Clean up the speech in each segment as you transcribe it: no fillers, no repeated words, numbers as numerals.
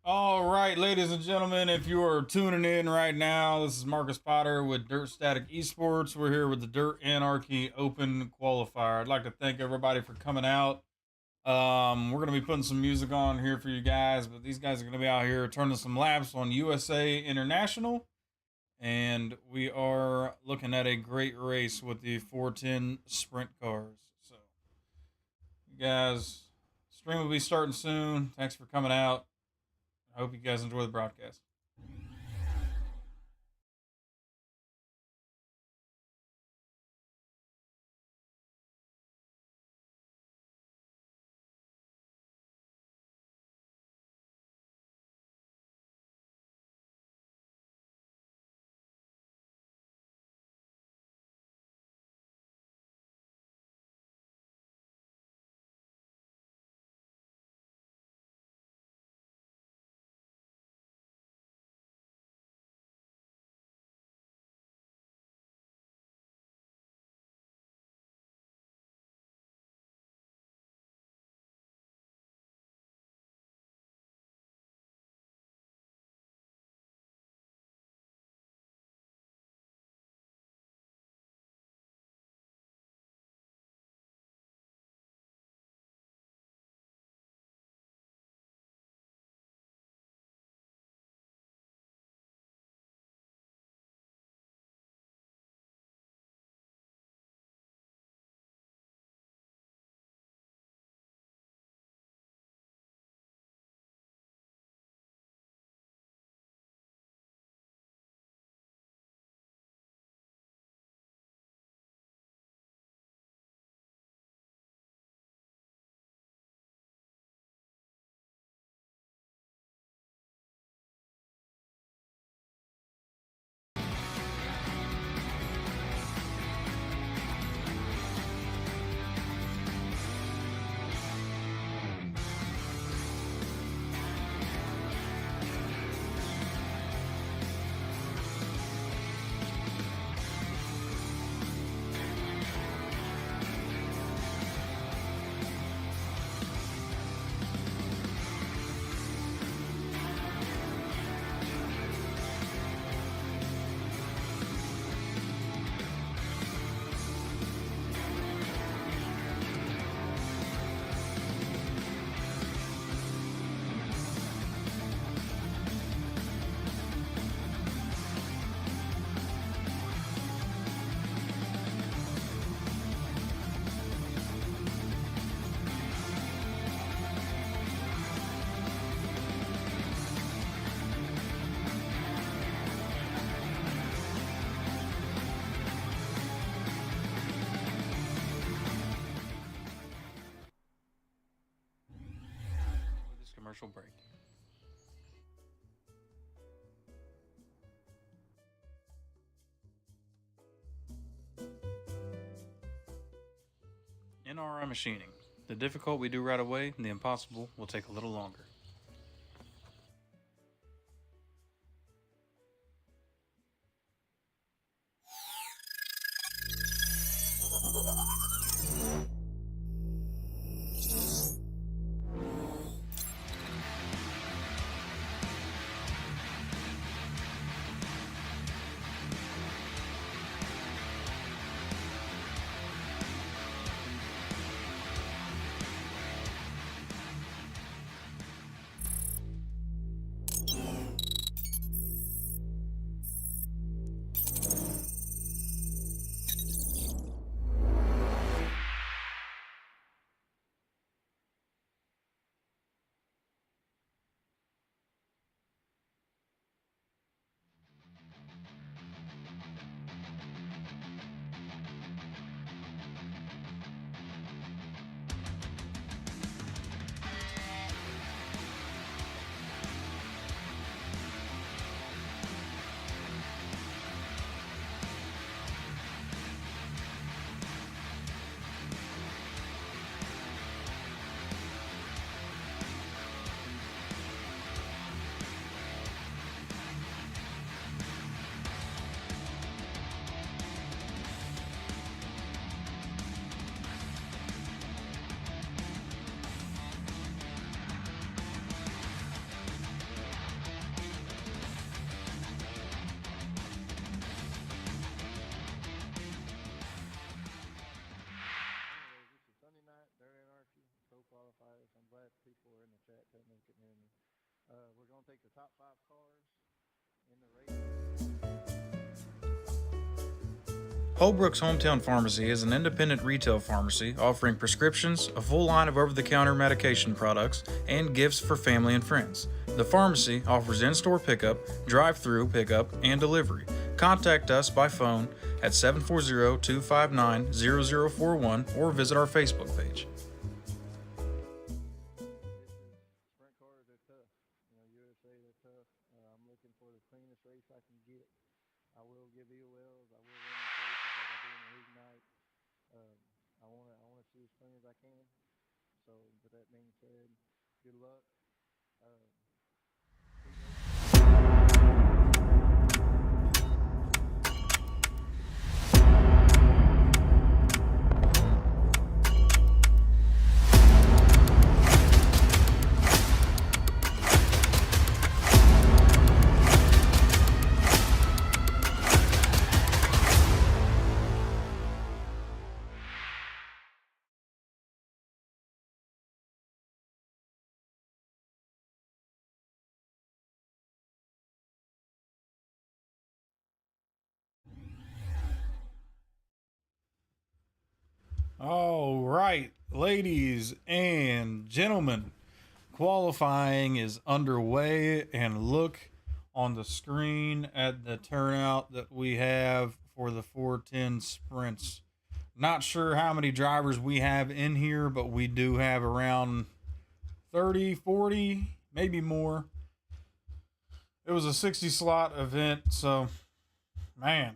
All right, ladies and gentlemen, if you are tuning in right now, this is Marcus Potter with Dirt Static Esports. We're here with the Dirt Anarchy Open Qualifier. I'd like to thank everybody for coming out. We're going to be putting some music on here for you guys, but these guys are going to be out here turning some laps on USA International. And we are looking at a great race with the 410 sprint cars. So, you guys, stream will be starting soon. Thanks for coming out. I hope you guys enjoy the broadcast. With this commercial break. NRI machining. The difficult we do right away, and the impossible will take a little longer. We're going to take the top 5 cars in the race. Holbrook's Hometown Pharmacy is an independent retail pharmacy offering prescriptions, a full line of over-the-counter medication products, and gifts for family and friends. The pharmacy offers in-store pickup, drive-through pickup, and delivery. Contact us by phone at 740-259-0041 or visit our Facebook page. Sprint cars are tough. USA, they're tough. I'm looking for the cleanest race I can get. I will give EOLs. I will win these races like I do in the league night. I want to see as clean as I can. So, with that being said, good luck. All right, ladies and gentlemen, qualifying is underway, and look on the screen at the turnout that we have for the 410 sprints. Not sure how many drivers we have in here, but we do have around 30, 40, maybe more. It was a 60 slot event, so man,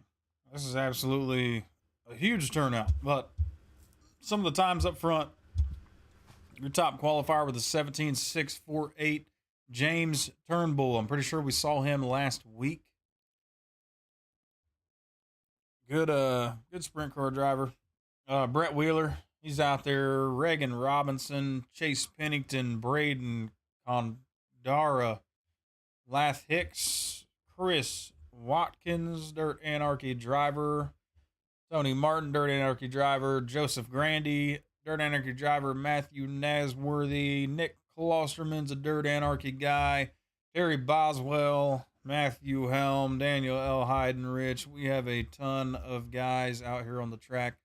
this is absolutely a huge turnout. But some of the times up front, your top qualifier with a 17.648, James Turnbull. I'm pretty sure we saw him last week. Good sprint car driver. Brett Wheeler, he's out there. Reagan Robinson, Chase Pennington, Braden Condara, Lath Hicks, Chris Watkins, Dirt Anarchy driver. Tony Martin, Dirt Anarchy driver. Joseph Grandy, Dirt Anarchy driver. Matthew Nasworthy. Nick Klosterman's a Dirt Anarchy guy. Terry Boswell, Matthew Helm, Daniel L. Heidenrich. We have a ton of guys out here on the track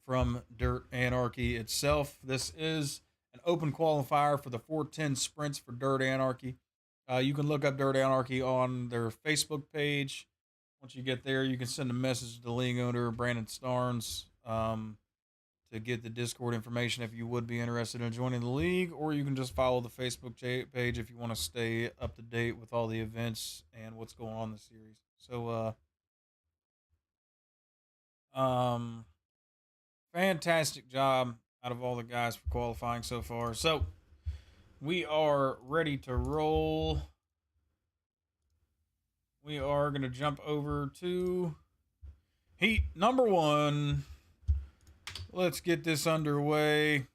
from Dirt Anarchy itself. This is an open qualifier for the 410 sprints for Dirt Anarchy. You can look up Dirt Anarchy on their Facebook page. Once you get there, you can send a message to the league owner, Brandon Starnes, to get the Discord information if you would be interested in joining the league, or you can just follow the Facebook page if you want to stay up to date with all the events and what's going on in the series. So, fantastic job out of all the guys for qualifying so far. So, we are ready to roll. We are going to jump over to heat number 1. Let's get this underway.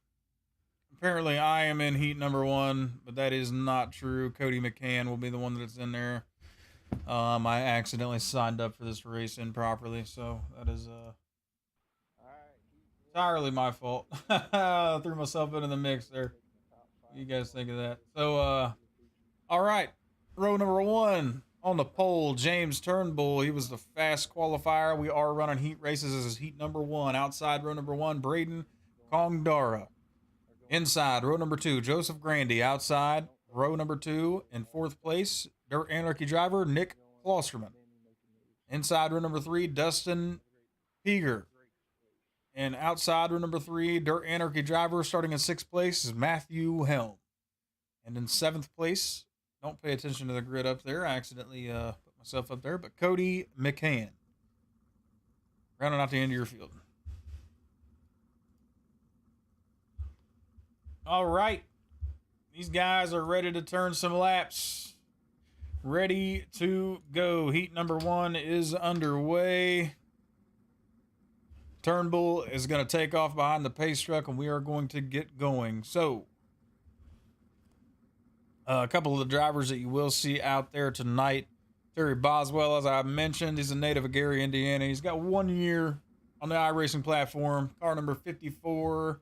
Apparently, I am in heat number 1, but that is not true. Cody McCann will be the one that's in there. I accidentally signed up for this race improperly, so that is entirely my fault. I threw myself into the mix there. What do you guys think of that? So, all right. Row number 1 on the pole, James Turnbull. He was the fast qualifier. We are running heat races as heat number 1. Outside row number 1, Braden Kongdara. Inside row number 2, Joseph Grandy. Outside row number 2, in 4th place, Dirt Anarchy driver Nick Klosterman. Inside row number 3, Dustin Peeger. And outside row number 3, Dirt Anarchy driver starting in 6th place is Matthew Helm. And in 7th place, don't pay attention to the grid up there. I accidentally put myself up there, but Cody McCann. Rounding out the end of your field. All right. These guys are ready to turn some laps. Ready to go. Heat number 1 is underway. Turnbull is going to take off behind the pace truck, and we are going to get going. So, a couple of the drivers that you will see out there tonight. Terry Boswell, as I mentioned, he's a native of Gary, Indiana. He's got 1 year on the Iracing platform. Car number 54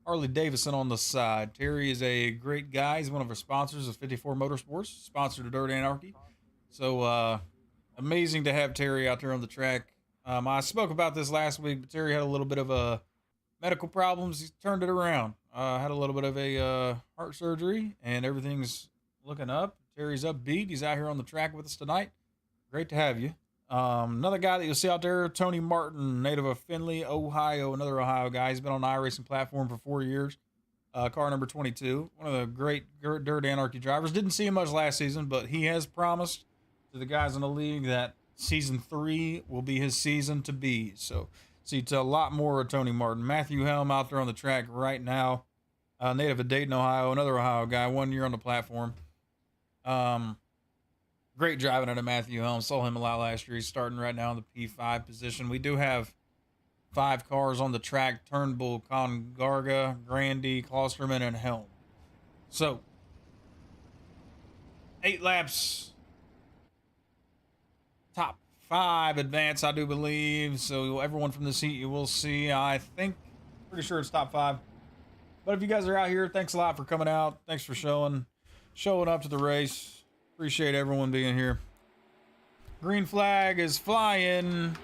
Harley Davidson on the side. Terry is a great guy. He's one of our sponsors of 54 Motorsports, sponsored to Dirt Anarchy. So amazing to have Terry out there on the track. I spoke about this last week, but Terry had a little bit of a medical problems. He's turned it around. Had a little bit of a heart surgery, and everything's looking up. Terry's upbeat. He's out here on the track with us tonight. Great to have you. Another guy that you'll see out there, Tony Martin, native of Findlay, Ohio, another Ohio guy. He's been on the iRacing platform for 4 years. Car number 22. One of the great Dirt Anarchy drivers. Didn't see him much last season, but he has promised to the guys in the league that season 3 will be his season to be. So see to a lot more of Tony Martin. Matthew Helm out there on the track right now. Native of Dayton, Ohio, another Ohio guy, 1 year on the platform. Great driving out of Matthew Helm. Saw him a lot last year. He's starting right now in the P5 position. We do have 5 cars on the track: Turnbull, Congarga, Grandy, Klosterman, and Helm. So 8 laps. Top 5 advance, I do believe. So everyone from this heat you will see. I think, pretty sure it's top 5. But if you guys are out here, thanks a lot for coming out. Thanks for showing up to the race. Appreciate everyone being here. Green flag is flying.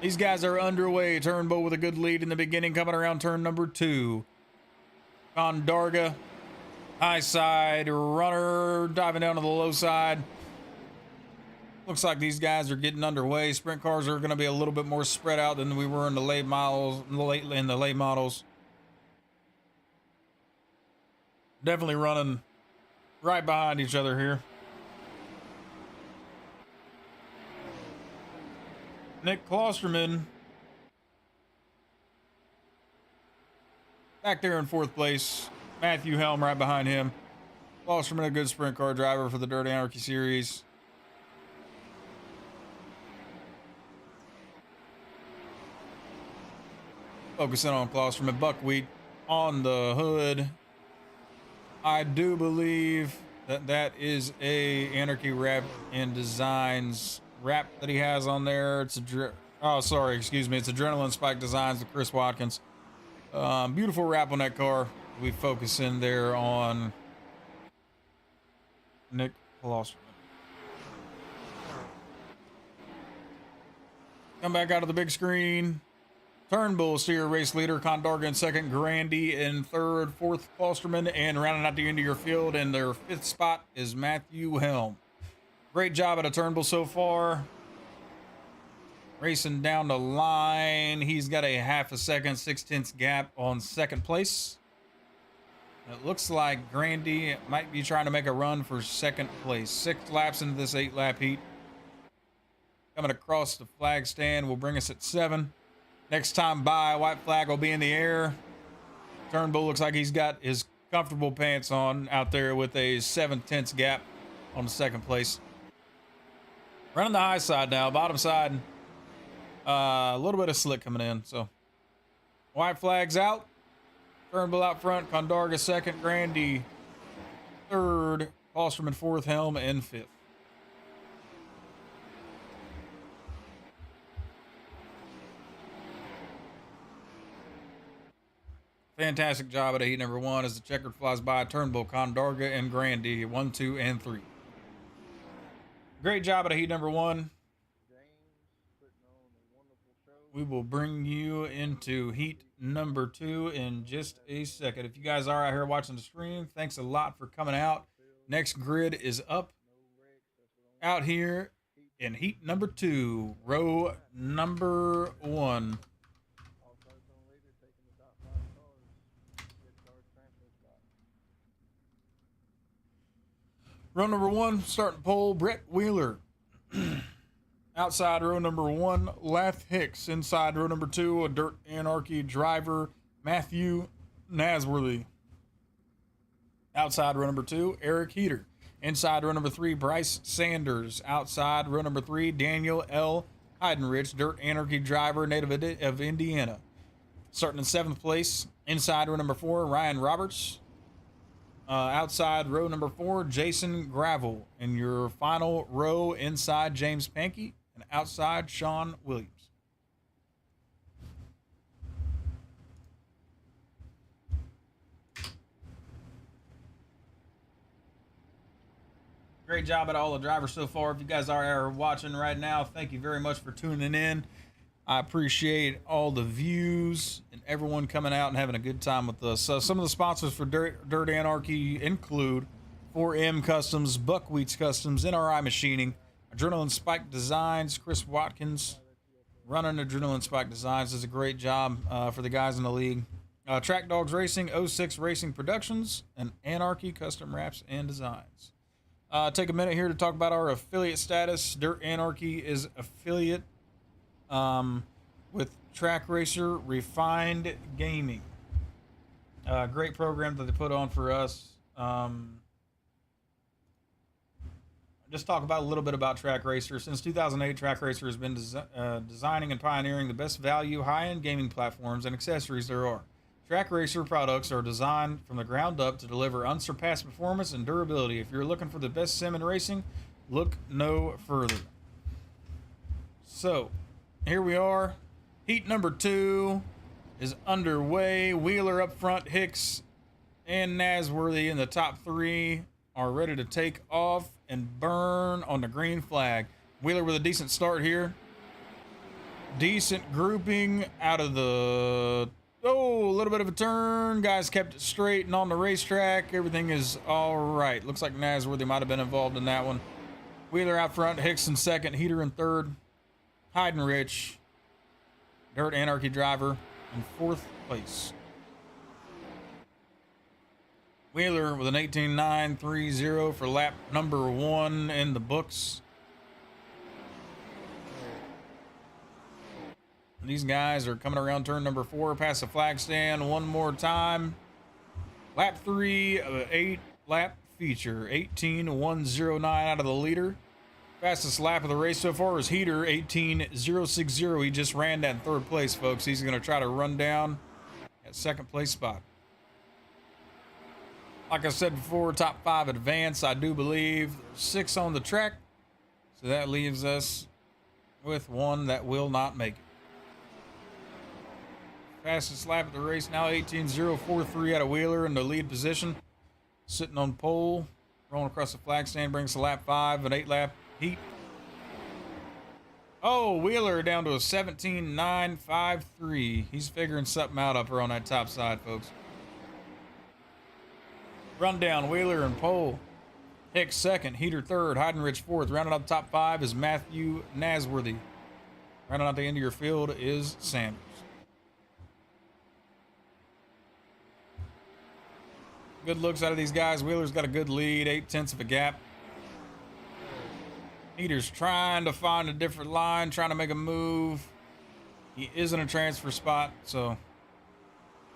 These guys are underway. Turnbull with a good lead in the beginning, coming around turn number 2. Condarga, high side runner, diving down to the low side. Looks like these guys are getting underway. Sprint cars are going to be a little bit more spread out than we were in the late models. Definitely running right behind each other here. Nick Klosterman back there in 4th place. Matthew Helm right behind him. Klosterman, a good sprint car driver for the Dirt Anarchy series. Focusing on Klosterman. Buckwheat on the hood. I do believe that is a Anarchy Wrap and Designs wrap that he has on there. It's it's Adrenaline Spike Designs with Chris Watkins. Beautiful wrap on that car. We focus in there on Nick Klosterman. Come back out of the big screen. Turnbull, steer race leader. Condarga in 2nd. Grandy in 3rd. 4th, Klosterman. And rounding out the end of your field in their 5th spot is Matthew Helm. Great job at a Turnbull so far. Racing down the line. He's got a half a second, 6/10 gap on 2nd place. It looks like Grandy might be trying to make a run for 2nd place. 6 laps into this 8-lap heat. Coming across the flag stand will bring us at 7. Next time by, white flag will be in the air. Turnbull looks like he's got his comfortable pants on out there with a 7/10 gap on the 2nd place. Running the high side now, bottom side. A little bit of slick coming in. So white flags out. Turnbull out front. Condarga 2nd. Grandy 3rd. Klosterman 4th. Helm in 5th. Fantastic job at heat number 1 as the checkered flies by. Turnbull, Condarga, and Grandy 1, 2, and 3. Great job at heat number 1. We will bring you into heat number 2 in just a second. If you guys are out here watching the stream, thanks a lot for coming out. Next grid is up out here in heat number 2, row number 1. Row number 1, starting pole, Brett Wheeler. Outside row number 1, Lath Hicks. Inside row number 2, a Dirt Anarchy driver, Matthew Nasworthy. Outside row number 2, Eric Heater. Inside row number 3, Bryce Sanders. Outside row number 3, Daniel L. Heidenrich, Dirt Anarchy driver, native of Indiana. Starting in 7th place. Inside row number 4, Ryan Roberts. Outside row number 4, Jason Gravel. In your final row, inside James Pankey, and outside Sean Williams. Great job at all the drivers so far. If you guys are watching right now, thank you very much for tuning in. I appreciate all the views and everyone coming out and having a good time with us. Some of the sponsors for Dirt Anarchy include 4M Customs, Buckwheats Customs, NRI Machining, Adrenaline Spike Designs, Chris Watkins running Adrenaline Spike Designs does a great job for the guys in the league. Track Dogs Racing, 06 Racing Productions, and Anarchy Custom Wraps and Designs. Take a minute here to talk about our affiliate status. Dirt Anarchy is affiliate with Track Racer Refined Gaming. Great program that they put on for us. Just talk about a little bit about Track Racer. Since 2008, Track Racer has been designing and pioneering the best value, high-end gaming platforms and accessories there are. Track Racer products are designed from the ground up to deliver unsurpassed performance and durability. If you're looking for the best sim in racing, look no further. So, here we are. Heat number 2 is underway. Wheeler up front, Hicks and Nasworthy in the top 3 are ready to take off and burn on the green flag. Wheeler with a decent start here. Decent grouping out of the... Oh, a little bit of a turn. Guys kept it straight and on the racetrack. Everything is all right. Looks like Nasworthy might have been involved in that one. Wheeler out front, Hicks in second, Heater in third. Heidenrich, Dirt Anarchy driver, in 4th place. Wheeler with an 18.930 for lap number 1 in the books. These guys are coming around turn number 4 past the flag stand one more time. Lap 3 of an 8-lap feature, 18.109 out of the leader. Fastest lap of the race so far is Heater, 18.060. He just ran that in 3rd place, folks. He's going to try to run down at 2nd place spot. Like I said before, top 5 advance, I do believe. 6 on the track. So that leaves us with 1 that will not make it. Fastest lap of the race now, 18.043 out of Wheeler in the lead position. Sitting on pole, rolling across the flag stand, brings to lap 5, an 8-lap heat. Oh, Wheeler down to a 17.953. He's figuring something out up here on that top side, folks. Rundown, Wheeler and pole. Hicks second, Heater third, Heidenrich fourth. Rounding up top 5 is Matthew Nasworthy. Rounding out the end of your field is Sanders. Good looks out of these guys. Wheeler's got a good lead, 0.8 of a gap. Heater's trying to find a different line, trying to make a move. He is in a transfer spot, so.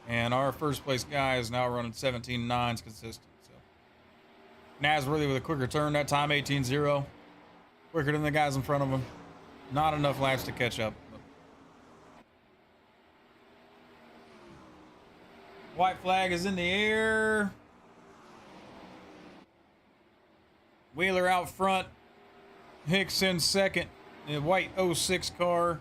And our 1st place guy is now running 17.9s consistent. So Nasworthy with a quicker turn that time, 18.0. Quicker than the guys in front of him. Not enough laps to catch up. White flag is in the air. Wheeler out front. Hicks in second. The white 06 car.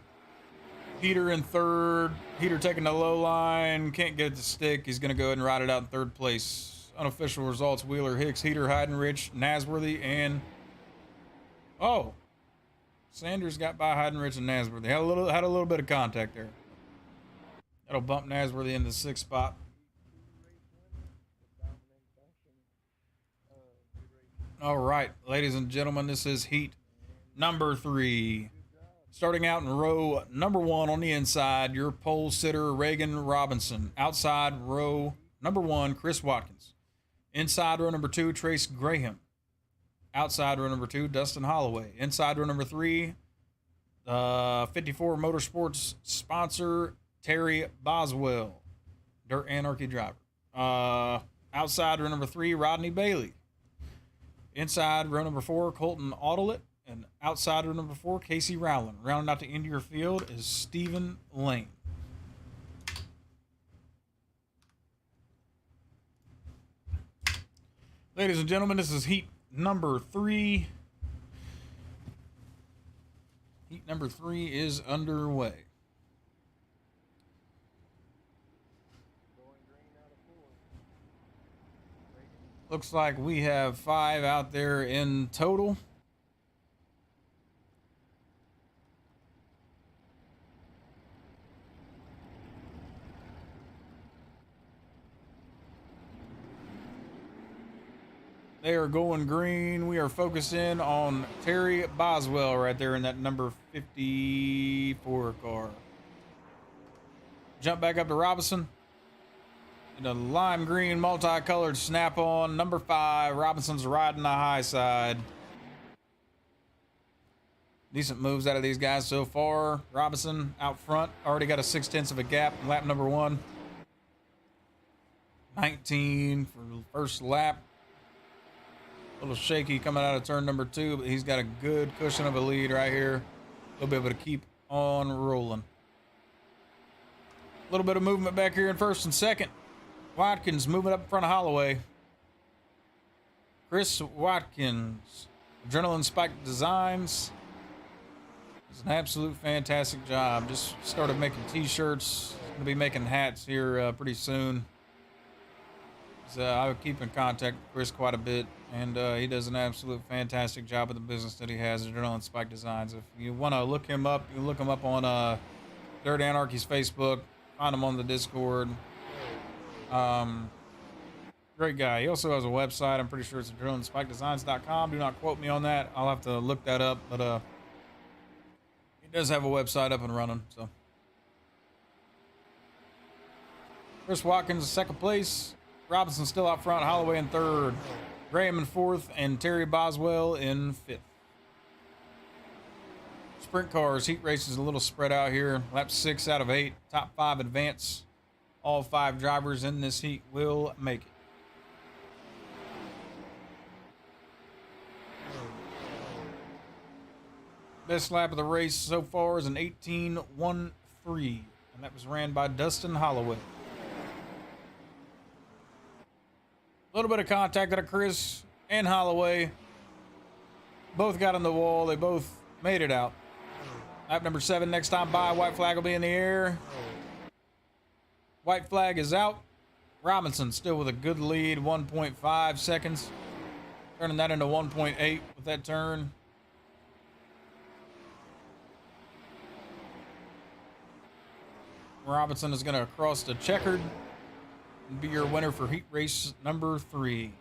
Heater in third. Heater taking the low line. Can't get it to stick. He's going to go ahead and ride it out in 3rd place. Unofficial results: Wheeler, Hicks, Heater, Heidenrich, Nasworthy, and... Oh. Sanders got by Heidenrich and Nasworthy. Had a little bit of contact there. That'll bump Nasworthy into the 6th spot. All right, ladies and gentlemen, this is heat number 3. Starting out in row number 1 on the inside, your pole sitter, Reagan Robinson. Outside row number 1, Chris Watkins. Inside row number 2, Trace Graham. Outside row number 2, Dustin Holloway. Inside row number 3, 54 Motorsports sponsor, Terry Boswell. Dirt Anarchy driver. Outside row number 3, Rodney Bailey. Inside row number 4, Colton Autolet. And outside row number 4, Casey Rowland. Rounding out the end of your field is Stephen Lane. Ladies and gentlemen, this is heat number 3. Heat number 3 is underway. Looks like we have 5 out there in total. They are going green. We are focusing on Terry Boswell right there in that number 54 car. Jump back up to Robinson. In a lime green multicolored snap-on, number 5. Robinson's riding the high side. Decent moves out of these guys so far. Robinson out front, already got a 0.6 of a gap in lap number 1. 19 for the first lap. A little shaky coming out of turn number 2, but he's got a good cushion of a lead right here. He'll be able to keep on rolling. A little bit of movement back here in first and second. Watkins moving up in front of Holloway. Chris Watkins, Adrenaline Spike Designs. It's an absolute fantastic job. Just started making t-shirts. Gonna be making hats here pretty soon. So I keep in contact with Chris quite a bit, and he does an absolute fantastic job of the business that he has, Adrenaline Spike Designs. If you want to look him up, you can look him up on Dirt Anarchy's Facebook. Find him on the Discord. Great guy. He also has a website. I'm pretty sure it's adrenalinespikedesigns.com. Do not quote me on that. I'll have to look that up, but he does have a website up and running. So Chris Watkins, second place. Robinson still out front. Holloway in third. Graham in fourth, and Terry Boswell in fifth. Sprint cars, heat races a little spread out here. Lap 6 out of 8. Top 5 advance. All 5 drivers in this heat will make it. Best lap of the race so far is an 18.13, and that was ran by Dustin Holloway. A little bit of contact out of Chris and Holloway. Both got on the wall. They both made it out. Lap number 7 next time by. White flag will be in the air. White flag is out. Robinson still with a good lead, 1.5 seconds. Turning that into 1.8 with that turn. Robinson is going to cross the checkered and be your winner for heat race number 3.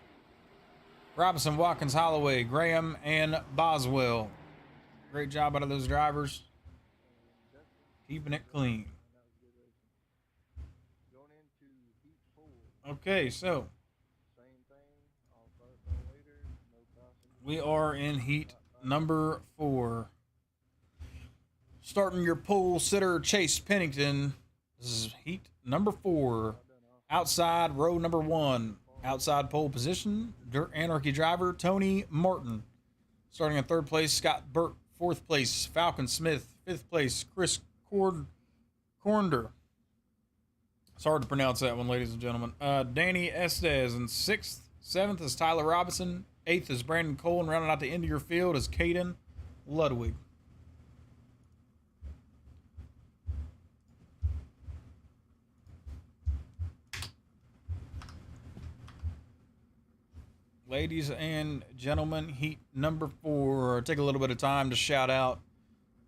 Robinson, Watkins, Holloway, Graham, and Boswell. Great job out of those drivers. Keeping it clean. Okay, so we are in heat number 4. Starting your pole sitter, Chase Pennington. This is heat number 4. Outside row number 1. Outside pole position, Dirt Anarchy driver Tony Martin. Starting in 3rd place, Scott Burke. 4th place, Falcon Smith. 5th place, Chris Cornder. It's hard to pronounce that one, ladies and gentlemen. Danny Estes in 6th. 7th is Tyler Robinson. 8th is Brandon Cole. And rounding out the end of your field is Caden Ludwig. Ladies and gentlemen, heat number 4. Take a little bit of time to shout out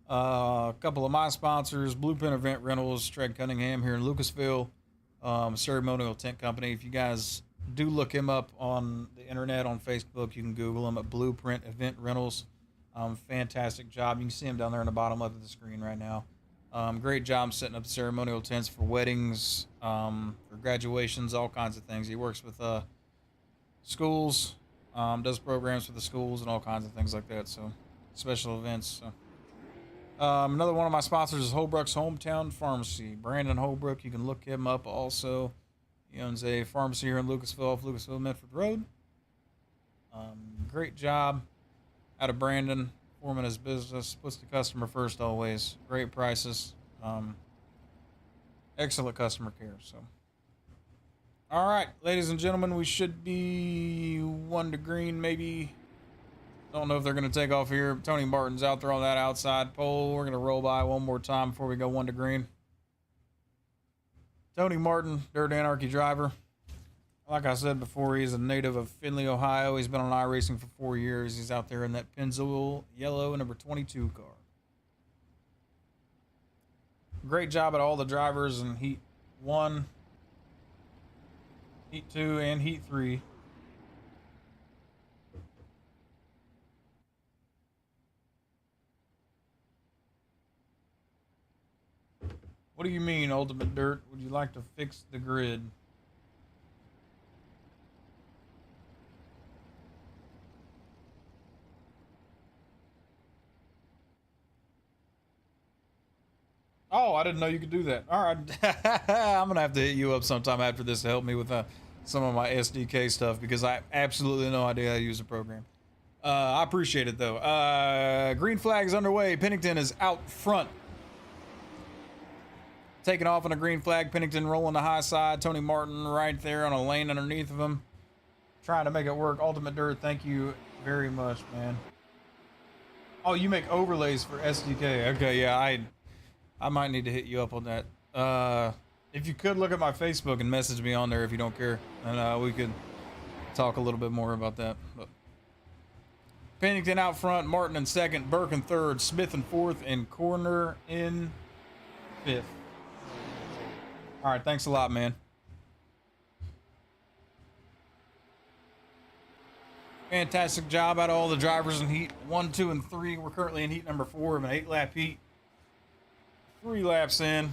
a couple of my sponsors, Blueprint Event Rentals, Treg Cunningham here in Lucasville, Ceremonial Tent Company. If you guys do look him up on the internet, on Facebook, you can Google him at Blueprint Event Rentals. Fantastic job. You can see him down there in the bottom left of the screen right now. Great job setting up ceremonial tents for weddings, for graduations, all kinds of things. He works with schools, does programs for the schools and all kinds of things like that. So special events. So. Another one of my sponsors is Holbrook's Hometown Pharmacy. Brandon Holbrook, you can look him up also. He owns a pharmacy here in Lucasville, off Lucasville Medford Road. Great job out of Brandon, forming his business, puts the customer first always. Great prices, excellent customer care. So, all right, ladies and gentlemen, we should be 1 to green, maybe. Don't know if they're going to take off here. Tony Martin's out there on that outside pole. We're going to roll by one more time before we go 1 to green. Tony Martin, Dirt Anarchy driver. Like I said before, he's a native of Findlay, Ohio. He's been on iRacing for 4 years. He's out there in that Pennzoil yellow number 22 car. Great job at all the drivers in Heat 1, Heat 2, and Heat 3. What do you mean, Ultimate Dirt? Would you like to fix the grid? Oh, I didn't know you could do that. All right. I'm going to have to hit you up sometime after this to help me with some of my SDK stuff because I have absolutely no idea how to use the program. I appreciate it, though. Green flag is underway. Pennington is out front. Taking off on a green flag. Pennington rolling the high side. Tony Martin right there on a lane underneath of him. Trying to make it work. Ultimate Dirt, thank you very much, man. Oh, you make overlays for SDK. Okay, yeah, I might need to hit you up on that. If you could look at my Facebook and message me on there if you don't care, and we could talk a little bit more about that. But Pennington out front, Martin in second, Burke in third, Smith in fourth, and Corner in fifth. All right, thanks a lot, man. Fantastic job out of all the drivers in Heat 1, 2, and 3. We're currently in Heat number 4 of an 8-lap heat. 3 laps in.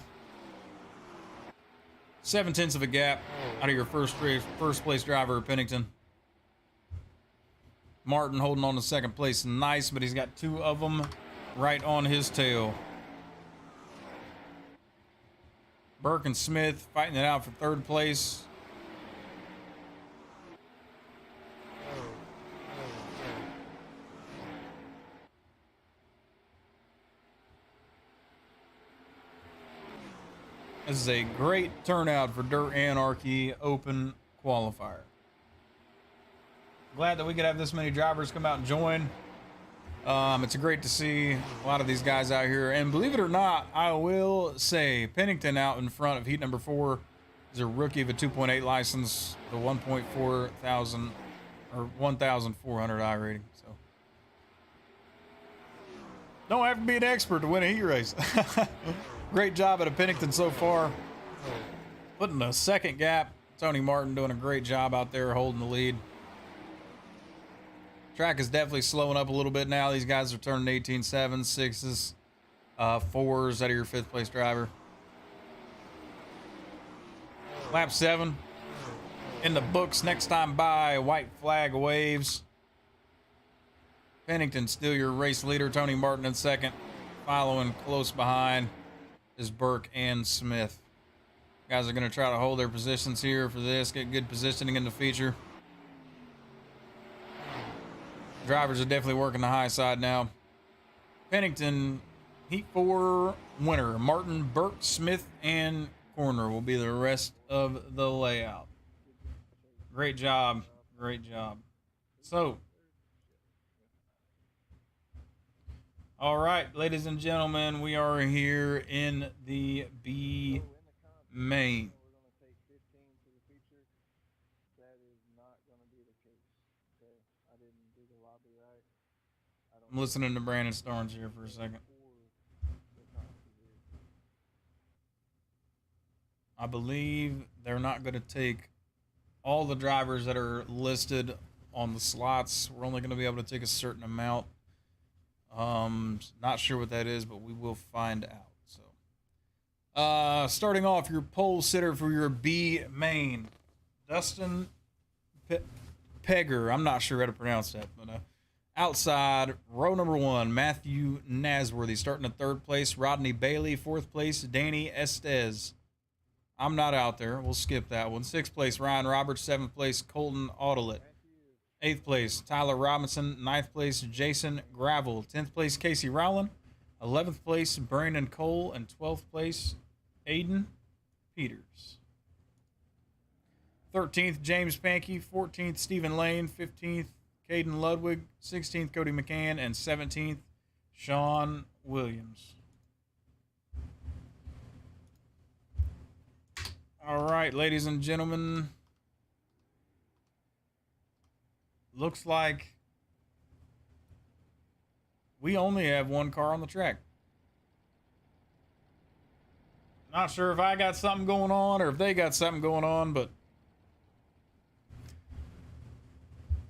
7/10 of a gap out of your first place driver, Pennington. Martin holding on to second place. Nice, but he's got 2 of them right on his tail. Burke and Smith fighting it out for third place. This is a great turnout for Dirt Anarchy Open Qualifier. Glad that we could have this many drivers come out and join. It's great to see a lot of these guys out here. And believe it or not, I will say Pennington out in front of heat number 4 is a rookie of a 2.8 license, the 1.4 thousand or 1,400 I rating. So don't have to be an expert to win a heat race. Great job at a Pennington so far. Putting a second gap. Tony Martin doing a great job out there holding the lead. Track is definitely slowing up a little bit now. These guys are turning 18 7s, 6s, 4s out of your 5th place driver. Lap 7 in the books. Next time by, white flag waves. Pennington still your race leader. Tony Martin in second. Following close behind is Burke and Smith. Guys are going to try to hold their positions here for this. Get good positioning in the feature. Drivers are definitely working the high side now. Pennington, Heat 4 winner. Martin, Burke, Smith, and Corner will be the rest of the layout. Great job. Great job. So, all right, ladies and gentlemen, we are here in the B main. I'm listening to Brandon Starnes here for a second. I believe they're not going to take all the drivers that are listed on the slots. We're only going to be able to take a certain amount. Not sure what that is, but we will find out. So, starting off, your pole sitter for your B main, Dustin Pegger. I'm not sure how to pronounce that, but outside, row number 1, Matthew Nasworthy starting at 3rd place. Rodney Bailey, 4th place. Danny Estes. I'm not out there. We'll skip that one. 6th place, Ryan Roberts. 7th place, Colton Autolet. 8th place, Tyler Robinson. 9th place, Jason Gravel. 10th place, Casey Rowland. 11th place, Brandon Cole. And 12th place, Aiden Peters. 13th, James Pankey. 14th, Stephen Lane. 15th, Caden Ludwig. 16th, Cody McCann. And 17th, Sean Williams. All right, ladies and gentlemen, looks like we only have one car on the track. Not sure if I got something going on or if they got something going on, but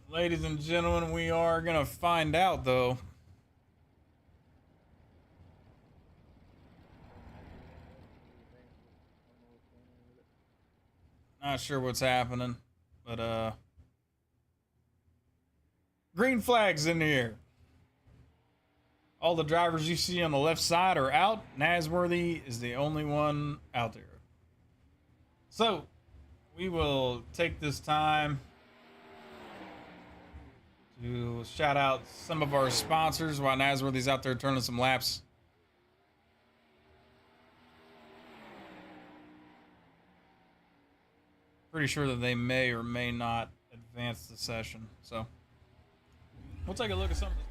ladies and gentlemen, we are gonna find out though. Not sure what's happening, but green flags in the air. All the drivers you see on the left side are out. Nasworthy is the only one out there. So, we will take this time to shout out some of our sponsors while Nasworthy's out there turning some laps. Pretty sure that they may or may not advance the session. So, we'll take a look at some of this.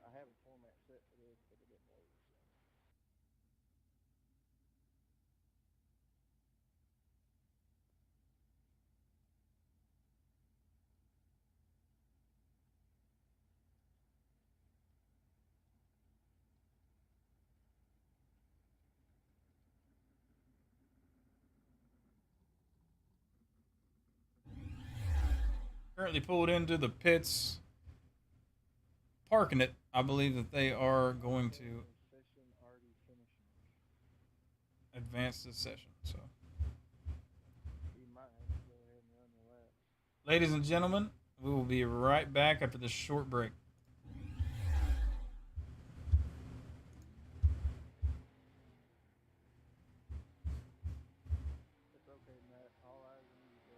I have a format set for this, but it didn't work. Currently pulled into the pits, parking it. I believe that they are going to Session already finishing. advance this session. So, We might have to go ahead and run the lap. ladies and gentlemen, we will be right back after this short break. It's okay, Matt. All eyes on you, bro.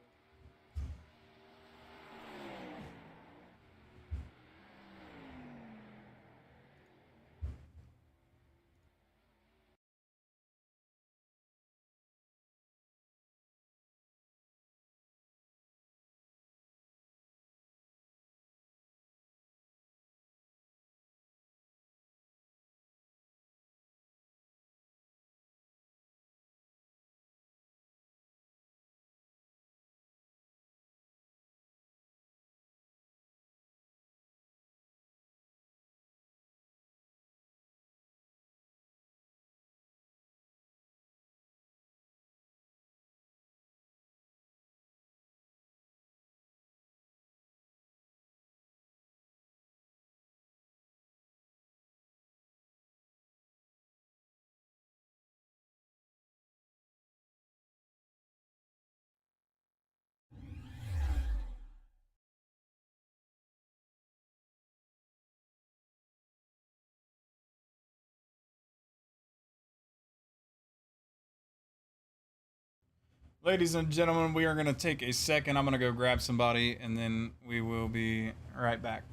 Ladies and gentlemen, we are going to take a second. I'm going to go grab somebody and then we will be right back.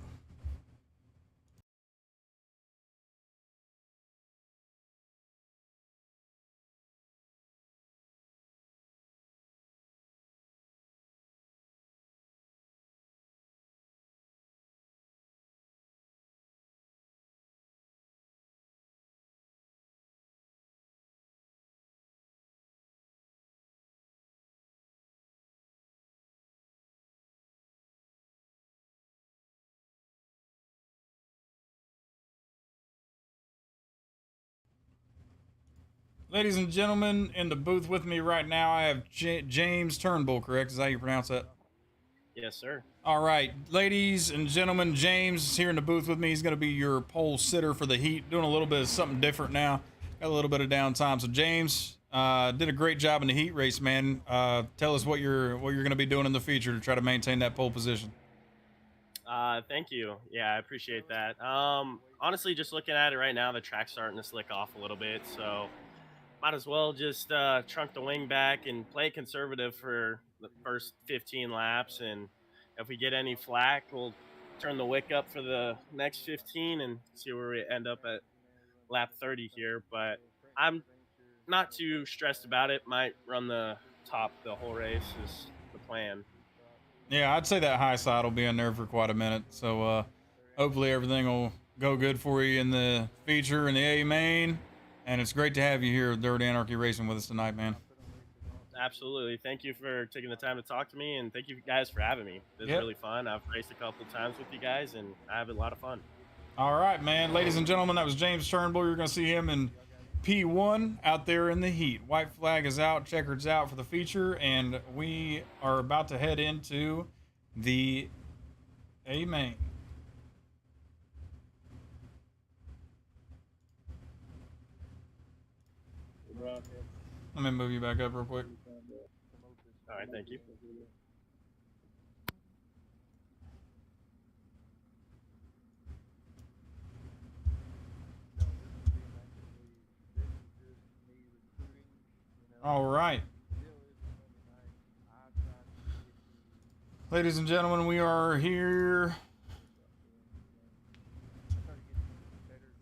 Ladies and gentlemen, in the booth with me right now, I have James Turnbull, correct? Is that how you pronounce that? Yes, sir. All right, ladies and gentlemen, James is here in the booth with me. He's going to be your pole sitter for the heat, doing a little bit of something different now. Got a little bit of downtime. So, James did a great job in the heat race, man. Tell us what you're going to be doing in the feature to try to maintain that pole position. Thank you. Yeah, I appreciate that. Honestly, just looking at it right now, the track's starting to slick off a little bit, so might as well just trunk the wing back and play conservative for the first 15 laps. And if we get any flack, we'll turn the wick up for the next 15 and see where we end up at lap 30 here. But I'm not too stressed about it. Might run the top the whole race is the plan. Yeah, I'd say that high side will be in there for quite a minute. So hopefully everything will go good for you in the feature and the A main. And it's great to have you here at Dirt Anarchy Racing with us tonight, man. Absolutely. Thank you for taking the time to talk to me, and thank you guys for having me. This is Yep. really fun. I've raced a couple times with you guys, and I have a lot of fun. All right, man. Ladies and gentlemen, that was James Turnbull. You're going to see him in P1 out there in the heat. White flag is out, checkered's out for the feature, and we are about to head into the A main. Let me move you back up real quick. All right, thank you. All right. Ladies and gentlemen, we are here.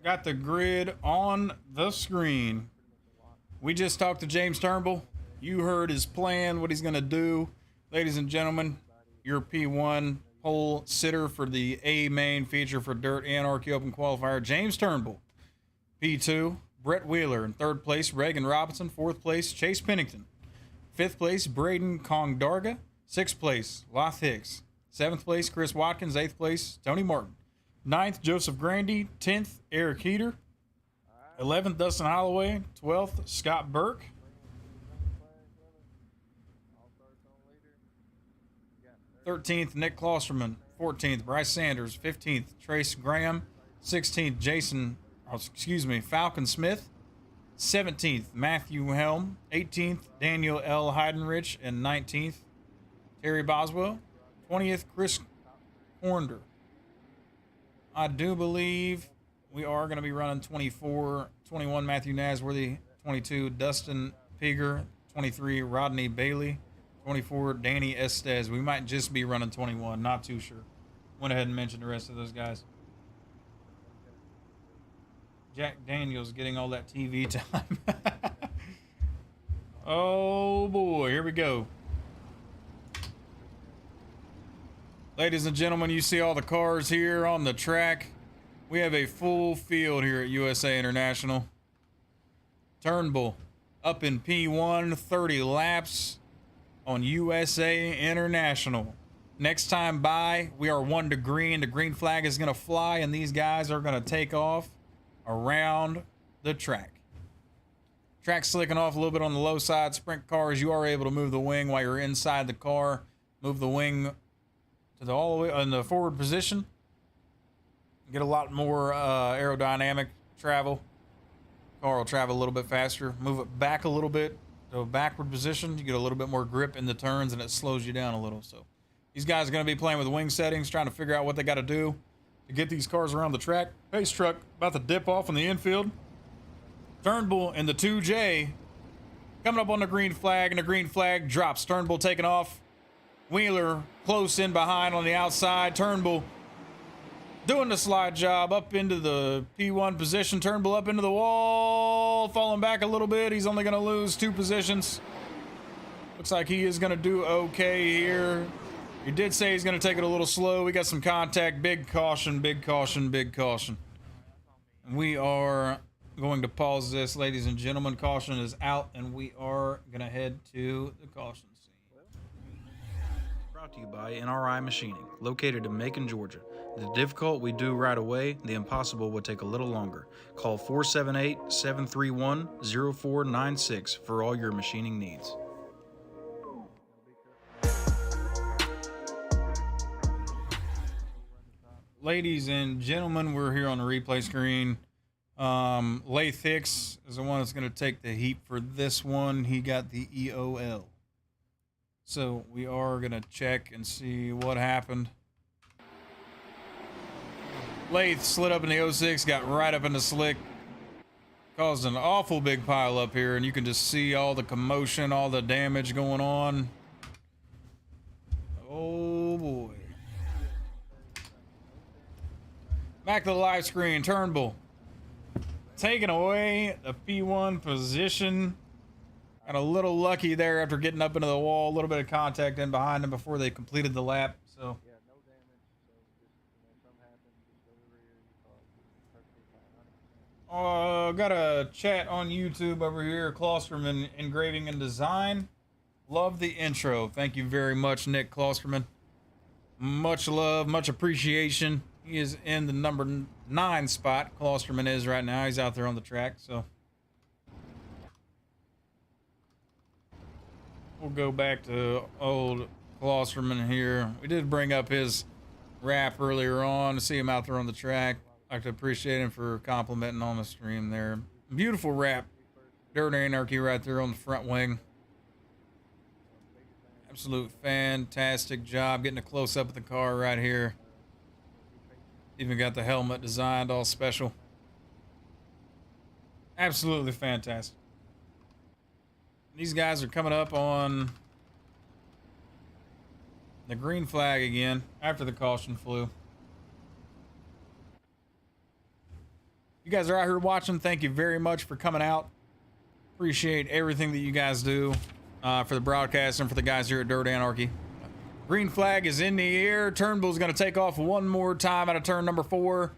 Got the grid on the screen. We just talked to James Turnbull. You heard his plan, what he's going to do. Ladies and gentlemen, your P1 pole sitter for the A main feature for Dirt Anarchy Open Qualifier, James Turnbull. P2, Brett Wheeler. In third place, Reagan Robinson. Fourth place, Chase Pennington. Fifth place, Braden Kongdarga. Sixth place, Loth Hicks. Seventh place, Chris Watkins. Eighth place, Tony Martin. Ninth, Joseph Grandy. 10th, Eric Heater. 11th, Dustin Holloway. 12th, Scott Burke. 13th, Nick Klosterman. 14th, Bryce Sanders. 15th, Trace Graham. 16th, Falcon Smith. 17th, Matthew Helm. 18th, Daniel L. Heidenrich. And 19th, Terry Boswell. 20th, Chris Hornder. I do believe we are going to be running 24, 21, Matthew Nasworthy. 22, Dustin Pigger. 23, Rodney Bailey. 24, Danny Estes. We might just be running 21. Not too sure. Went ahead and mentioned the rest of those guys. Jack Daniels getting all that TV time. Oh, boy. Here we go. Ladies and gentlemen, you see all the cars here on the track. We have a full field here at USA International. Turnbull up in P1, 30 laps on USA International. Next time by, we are 1 to green. The green flag is going to fly, and these guys are going to take off around the track. Track's slicking off a little bit on the low side. Sprint cars, you are able to move the wing while you're inside the car. Move the wing to the all the way in the forward position. Get a lot more aerodynamic travel. Car will travel a little bit faster. Move it back a little bit to a backward position. You get a little bit more grip in the turns, and it slows you down a little. So these guys are going to be playing with wing settings, trying to figure out what they got to do to get these cars around the track. Pace truck about to dip off in the infield. Turnbull and the 2J coming up on the green flag, and the green flag drops. Turnbull taking off. Wheeler close in behind on the outside. Turnbull doing the slide job up into the P1 position. Turnbull up into the wall, falling back a little bit. He's only going to lose 2 positions. Looks like he is going to do okay here. He did say he's going to take it a little slow. We got some contact. Big caution, big caution, big caution. We are going to pause this, ladies and gentlemen. Caution is out, and we are going to head to the caution scene. Brought to you by NRI Machining, located in Macon, Georgia. The difficult we do right away, the impossible will take a little longer. Call 478-731-0496 for all your machining needs. Ladies and gentlemen, we're here on the replay screen. Lath Hicks is the one that's going to take the heat for this one. He got the EOL. So we are going to check and see what happened. Lath slid up in the 06, got right up in the slick. Caused an awful big pile up here, and you can just see all the commotion, all the damage going on. Oh boy. Back to the live screen. Turnbull taking away the P1 position. Got a little lucky there after getting up into the wall. A little bit of contact in behind him before they completed the lap. So Yeah, no damage. So just, something happened. Just go over here. You call it perfectly fine, 100%. got a chat on YouTube over here. Klosterman Engraving and Design. Love the intro. Thank you very much, Nick Klosterman. Much love, much appreciation. He is in the number 9 spot. Klosterman is right now. He's out there on the track, so we'll go back to old Klosterman here. We did bring up his rap earlier on to see him out there on the track. I'd like to appreciate him for complimenting on the stream there. Beautiful rap. Dirt Anarchy right there on the front wing. Absolute fantastic job getting a close up of the car right here. Even got the helmet designed all special. Absolutely fantastic. These guys are coming up on the green flag again after the caution flew. You guys are out here watching. Thank you very much for coming out. Appreciate everything that you guys do for the broadcast and for the guys here at Dirt Anarchy. Green flag is in the air. Turnbull's going to take off one more time out of turn number 4.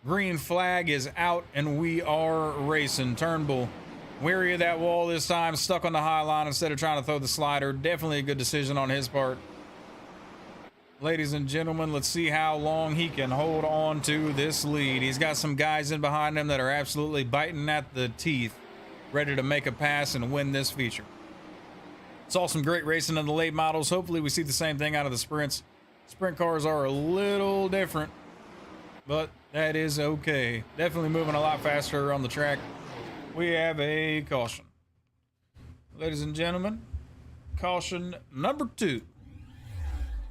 Green flag is out, and we are racing. Turnbull, wary of that wall this time, stuck on the high line instead of trying to throw the slider. Definitely a good decision on his part. Ladies and gentlemen, let's see how long he can hold on to this lead. He's got some guys in behind him that are absolutely biting at the teeth, ready to make a pass and win this feature. Saw some great racing in the late models. Hopefully we see the same thing out of the sprints. Sprint cars are a little different, but that is okay. Definitely moving a lot faster on the track. We have a caution. Ladies and gentlemen, caution number 2.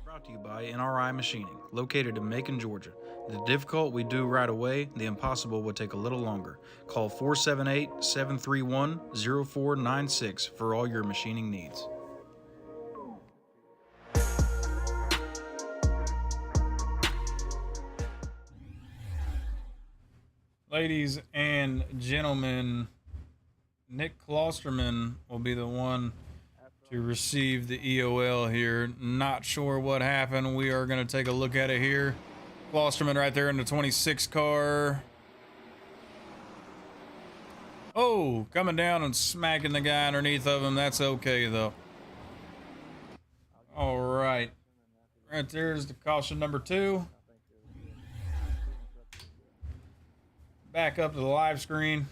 Brought to you by NRI Machining, located in Macon, Georgia. The difficult we do right away, the impossible will take a little longer. Call 478-731-0496 for all your machining needs. Ladies and gentlemen, Nick Klosterman will be the one to receive the EOL here. Not sure what happened. We are going to take a look at it here. Klosterman right there in the 26 car. Oh, coming down and smacking the guy underneath of him. That's okay, though. All right. Right there's the caution number 2. Back up to the live screen.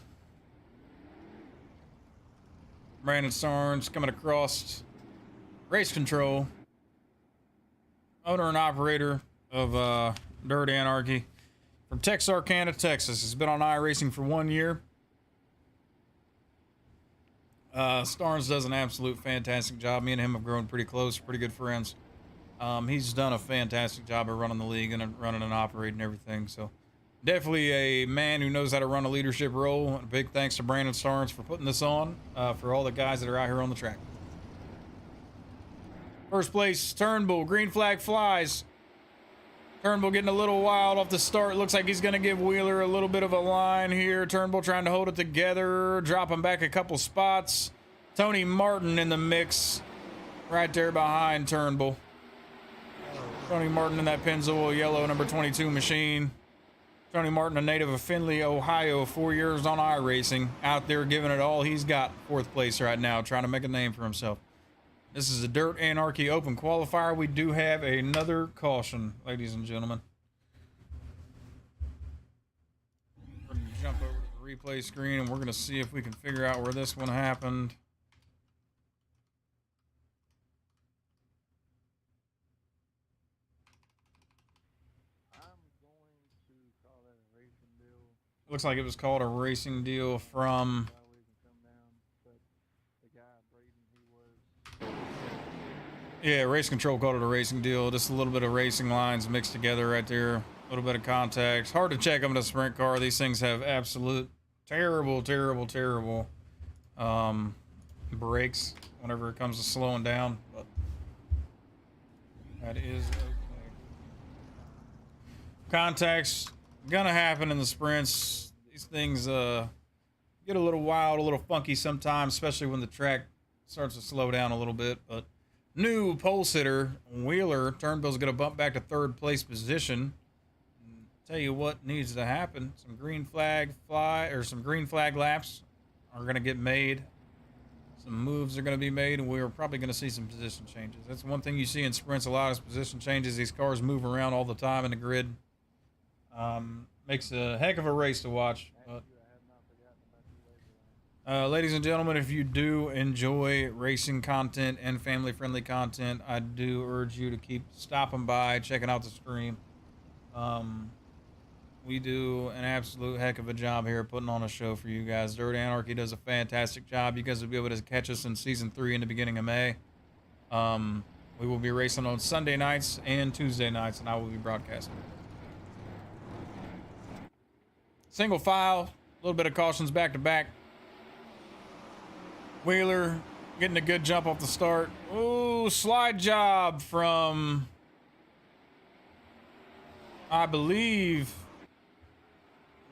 Brandon Starnes coming across. Race control. Owner and operator of Dirt Anarchy from Texarkana, Texas. He's been on iRacing for 1 year. Starnes does an absolute fantastic job. Me and him have grown pretty close, pretty good friends. He's done a fantastic job of running the league and running and operating everything. So definitely a man who knows how to run a leadership role. And a big thanks to Brandon Starnes for putting this on, for all the guys that are out here on the track. First place, Turnbull. Green flag flies. Turnbull getting a little wild off the start. Looks like he's going to give Wheeler a little bit of a line here. Turnbull trying to hold it together, dropping back a couple spots. Tony Martin in the mix right there behind Turnbull. Tony Martin in that Pennzoil yellow number 22 machine. Tony Martin, a native of Findlay, Ohio, 4 years on iRacing, out there giving it all he's got. 4th place right now, trying to make a name for himself. This is a Dirt Anarchy Open Qualifier. We do have another caution, ladies and gentlemen. We're going to jump over to the replay screen, and we're going to see if we can figure out where this one happened. Looks like it was called a racing deal from... Yeah, Race Control called it a racing deal. Just a little bit of racing lines mixed together right there. A little bit of contacts. Hard to check them in a sprint car. These things have absolute terrible brakes whenever it comes to slowing down. But that is okay. Contacts gonna happen in the sprints. These things get a little wild, a little funky sometimes, especially when the track starts to slow down a little bit. But new pole sitter Wheeler Turnbull's gonna bump back to 3rd place position. Tell you what needs to happen: some green flag laps are gonna get made. Some moves are going to be made, and we're probably going to see some position changes. That's one thing you see in sprints a lot is position changes. These cars move around all the time in the grid. Makes a heck of a race to watch. But, ladies and gentlemen, if you do enjoy racing content and family-friendly content, I do urge you to keep stopping by, checking out the stream. We do an absolute heck of a job here putting on a show for you guys. Dirt Anarchy does a fantastic job. You guys will be able to catch us in Season 3 in the beginning of May. We will be racing on Sunday nights and Tuesday nights, and I will be broadcasting. Single file, a little bit of cautions back to back. Wheeler getting a good jump off the start. Ooh, slide job from, I believe,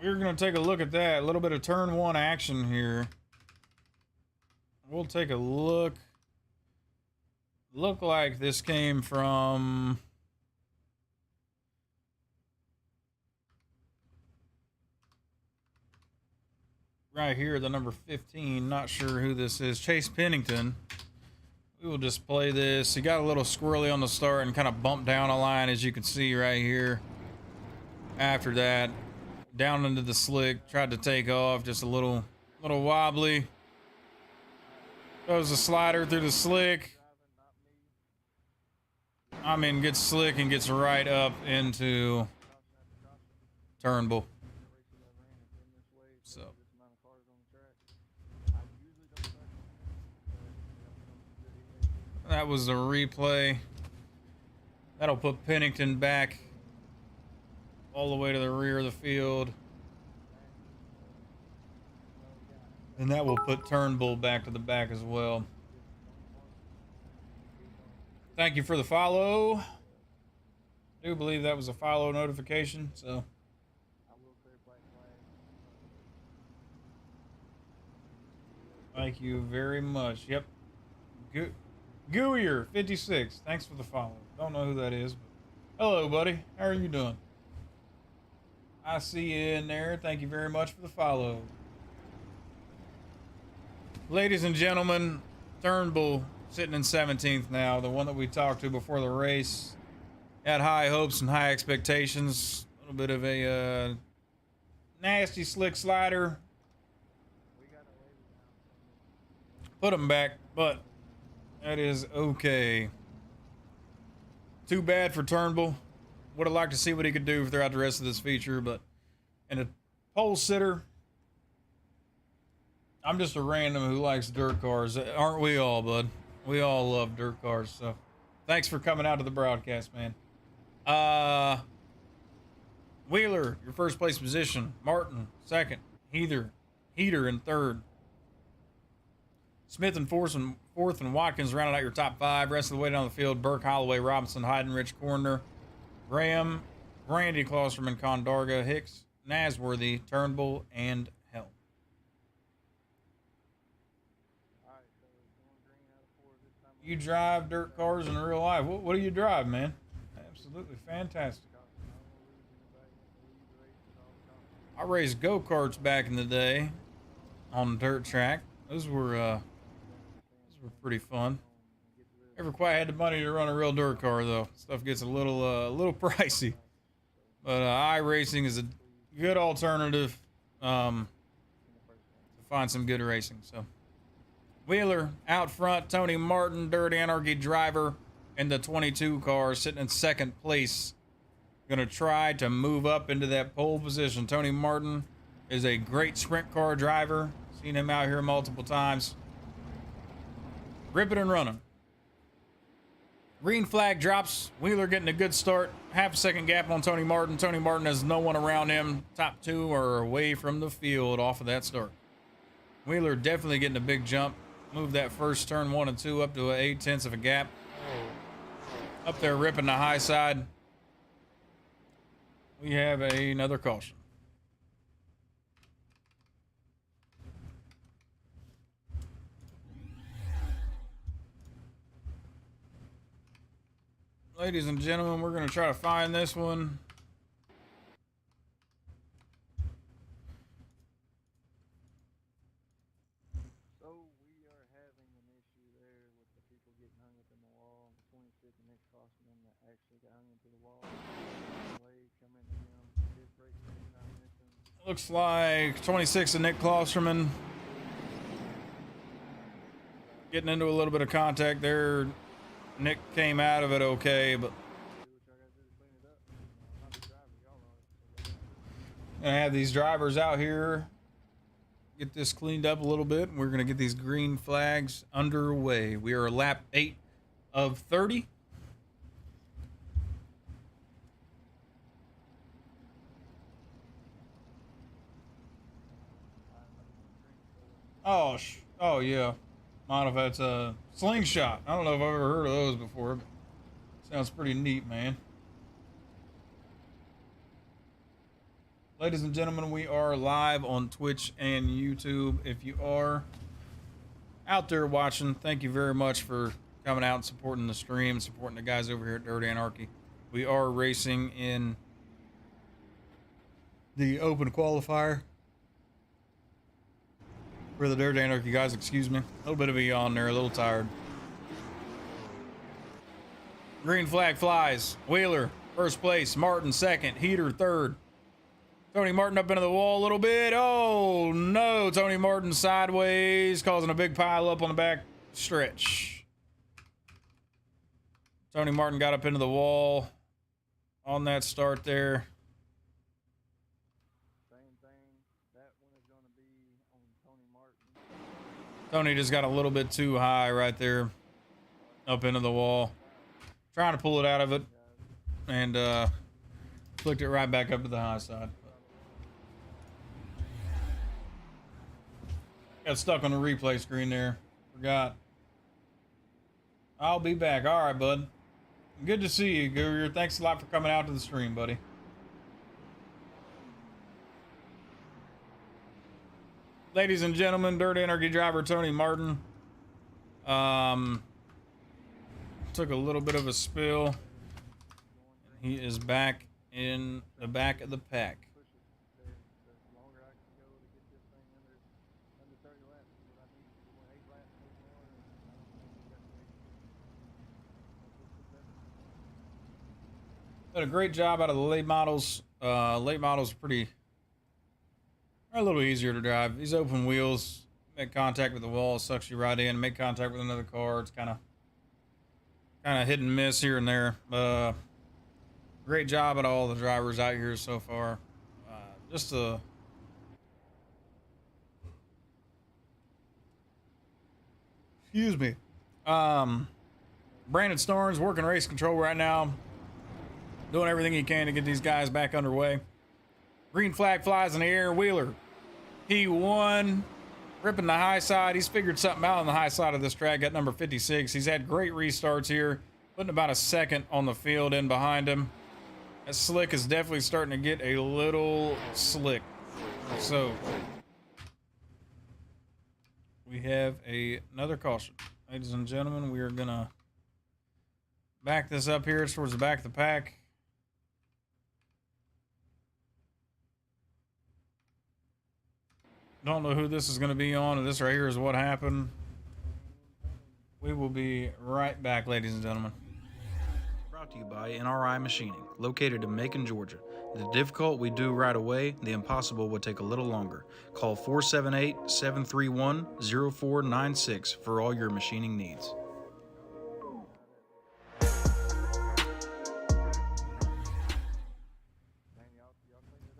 we're going to take a look at that. A little bit of turn 1 action here. We'll take a look. Look like this came from right here, the number 15. Not sure who this is. Chase Pennington. We will just play this. He got a little squirrely on the start and kind of bumped down a line, as you can see right here. After that, down into the slick, tried to take off, just a little wobbly. Goes the slider through the slick. I mean, gets slick and gets right up into Turnbull. So that was the replay. That'll put Pennington back all the way to the rear of the field. And that will put Turnbull back to the back as well. Thank you for the follow. I do believe that was a follow notification, so. Thank you very much. Yep. Gooier 56. Thanks for the follow. Don't know who that is, but hello, buddy. How are you doing? I see you in there. Thank you very much for the follow. Ladies and gentlemen, Turnbull sitting in 17th now, the one that we talked to before the race. Had high hopes and high expectations. A little bit of a nasty slick slider. Put him back, but that is okay. Too bad for Turnbull. Would have liked to see what he could do throughout the rest of this feature, but in a pole sitter, I'm just a random who likes dirt cars. Aren't we all, bud? We all love dirt cars, so thanks for coming out to the broadcast, man. Wheeler, your first place position. Martin, second. Heater in third. Smith in fourth, and Watkins rounded out your top 5. Rest of the way down the field, Burke, Holloway, Robinson, Heidenrich, Corner, Graham, Brandy, Klosterman, Condarga, Hicks, Nasworthy, Turnbull, and Helm. You drive dirt cars in real life. What do you drive, man? Absolutely fantastic. I raced go-karts back in the day on the dirt track. Those were pretty fun. Never quite had the money to run a real dirt car, though. Stuff gets a little pricey. But iRacing is a good alternative to find some good racing. So Wheeler out front, Tony Martin, Dirt Anarchy driver in the 22 car, sitting in second place. Gonna try to move up into that pole position. Tony Martin is a great sprint car driver. Seen him out here multiple times. Ripping and running. Green flag drops. Wheeler getting a good start. Half a second gap on Tony Martin. Tony Martin has no one around him. Top 2 are away from the field off of that start. Wheeler definitely getting a big jump. Move that first turn 1 and 2 up to 8/10 of a gap. Up there ripping the high side. We have another caution. Ladies and gentlemen, we're going to try to find this one. So we are having Crossman that actually got hung into the wall. Wave come into him, did break the not missing. Looks like 26 and Nick Klosterman getting into a little bit of contact there. Nick came out of it okay, but Do what y'all gotta do to clean it up. I'm not the driver, y'all are. So gonna have these drivers out here get this cleaned up a little bit, and we're gonna get these green flags underway. We are lap 8 of 30. Oh yeah. Modified's a slingshot. I don't know if I've ever heard of those before, but sounds pretty neat, man. Ladies and gentlemen, we are live on Twitch and YouTube. If you are out there watching, thank you very much for coming out and supporting the stream, supporting the guys over here at Dirt Anarchy. We are racing in the open qualifier for the Dirt Anarchy guys, excuse me. A little bit of a yawn there, a little tired. Green flag flies. Wheeler, first place. Martin, second. Heater, third. Tony Martin up into the wall a little bit. Oh, no. Tony Martin sideways, causing a big pile up on the back stretch. Tony Martin got up into the wall on that start there. same thing. That one is gonna be on Tony Martin. Tony just got a little bit too high right there, up into the wall. Trying to pull it out of it, and flicked it right back up to the high side. Got stuck on the replay screen there. Forgot. I'll be back. All right, bud. Good to see you, Guru. Thanks a lot for coming out to the stream, buddy. Ladies and gentlemen, Dirt Anarchy driver Tony Martin took a little bit of a spill. He is back in the back of the pack. Push it. The longer I can go to get this thing under 30 laps is what I need. We went 8 laps no more, and I don't think we got to Did a great job out of the late models. Late models are a little easier to drive. These open wheels make contact with the wall, sucks you right in. Make contact with another car. It's kind of hit and miss here and there. Great job at all the drivers out here so far. Excuse me. Brandon Starnes working race control right now, doing everything he can to get these guys back underway. Green flag flies in the air. Wheeler, he won, ripping the high side. He's figured something out on the high side of this track. Got number 56. He's had great restarts here, putting about a second on the field in behind him. That slick is definitely starting to get a little slick. So we have another caution. Ladies and gentlemen, we are gonna back this up here towards the back of the pack. Don't know who this is going to be on, and this right here is what happened. We will be right back, ladies and gentlemen. Brought to you by NRI Machining, located in Macon, Georgia. The difficult we do right away, the impossible will take a little longer. Call 478-731-0496 for all your machining needs.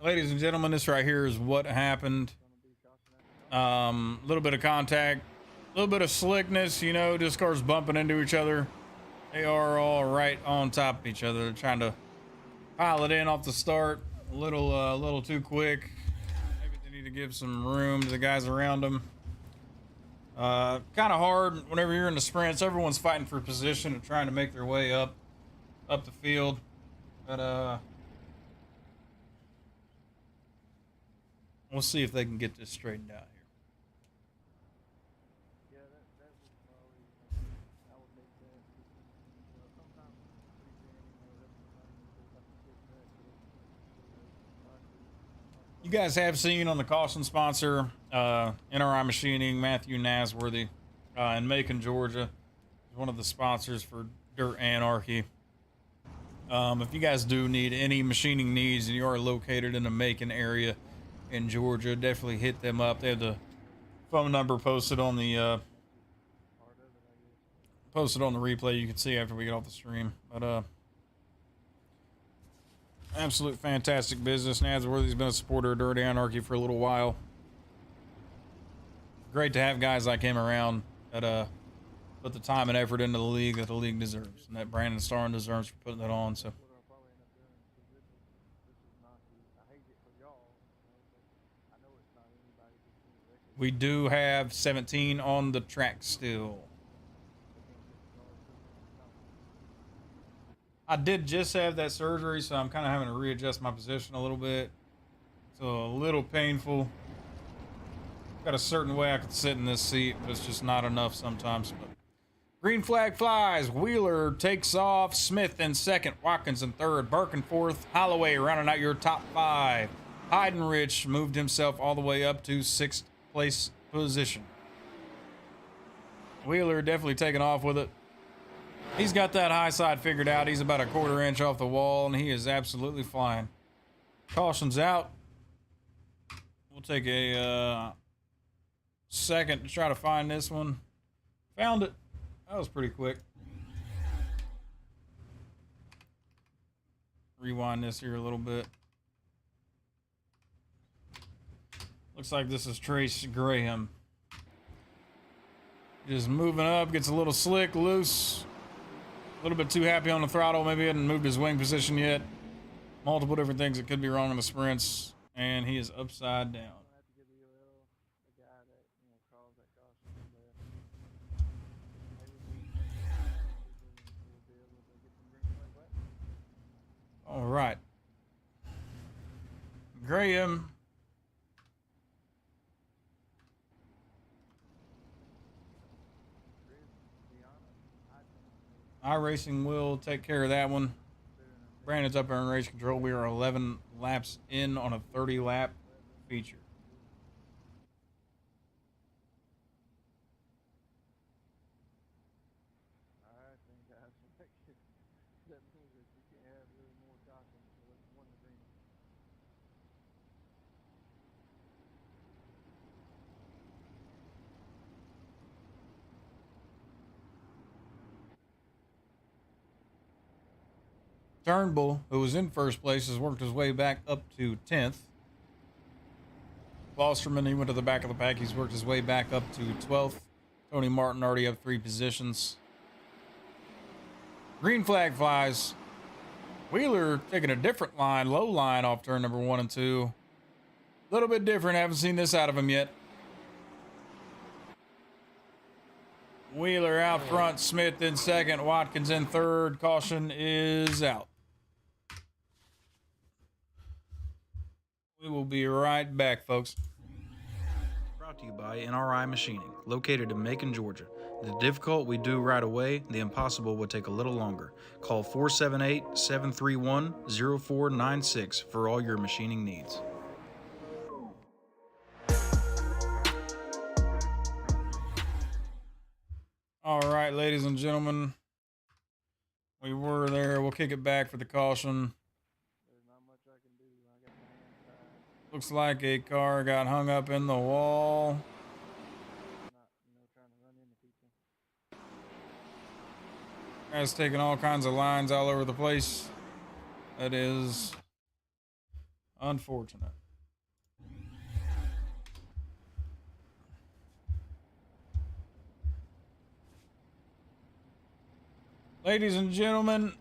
Ladies and gentlemen, this right here is what happened. Little bit of contact, a little bit of slickness, you know, just cars bumping into each other. They are all right on top of each other. They're trying to pile it in off the start. A little too quick. Maybe they need to give some room to the guys around them. Kind of hard whenever you're in the sprints. Everyone's fighting for position and trying to make their way up the field. But we'll see if they can get this straightened out here. Yeah, that was probably, I would make that. Sometimes it's pretty thin, that's You guys have seen on the caution sponsor, NRI Machining, Matthew Nasworthy, in Macon, Georgia. He's one of the sponsors for Dirt Anarchy. If you guys do need any machining needs and you are located in the Macon area in Georgia, definitely hit them up. They have the phone number posted on the replay. You can see after we get off the stream. But absolute fantastic business. Nadsworthy's been a supporter of Dirt Anarchy for a little while. Great to have guys like him around that put the time and effort into the league that the league deserves, and that Brandon Starn deserves for putting that on. So. What I'll probably end up doing, because this is not the, I hate it for y'all, you know, but I know it's not anybody who's in the record. We do have 17 on the track still. I did just have that surgery, so I'm kind of having to readjust my position a little bit. So a little painful. Got a certain way I could sit in this seat, but it's just not enough sometimes. But green flag flies. Wheeler takes off. Smith in second. Watkins in third. Burke in fourth. Holloway rounding out your top five. Heidenrich moved himself all the way up to sixth place position. Wheeler definitely taking off with it. He's got that high side figured out. He's about a quarter inch off the wall, and he is absolutely flying. Caution's out. We'll take a second to try to find this one. Found it. That was pretty quick. Rewind this here a little bit. Looks like this is Trace Graham. Just moving up, gets a little slick, loose. A little bit too happy on the throttle. Maybe he hadn't moved his wing position yet. Multiple different things that could be wrong in the sprints. And he is upside down. I have to give the UL the guy that, you know, caused that caution there. Maybe we'll be able to get some green flag back. All right. Graham. Iracing will take care of that one. Brandon's up there in race control. We are 11 laps in on a 30-lap feature. All right, then, guys. That means that you can't have really more caution. So let's one the green. Turnbull, who was in first place, has worked his way back up to 10th. Klosterman, he went to the back of the pack. He's worked his way back up to 12th. Tony Martin already up 3 positions. Green flag flies. Wheeler taking a different line, low line off turn number 1 and 2. A little bit different. Haven't seen this out of him yet. Wheeler out front. Smith in second. Watkins in third. Caution is out. We will be right back, folks. Brought to you by NRI Machining, located in Macon, Georgia. The difficult we do right away, the impossible will take a little longer. Call 478-731-0496 for all your machining needs. All right, ladies and gentlemen. We were there. We'll kick it back for the caution. There's not much I can do. I got my hands tied. Looks like a car got hung up in the wall. Not, you know, trying to run into people. Guy's taking all kinds of lines all over the place. That is unfortunate. Ladies and gentlemen,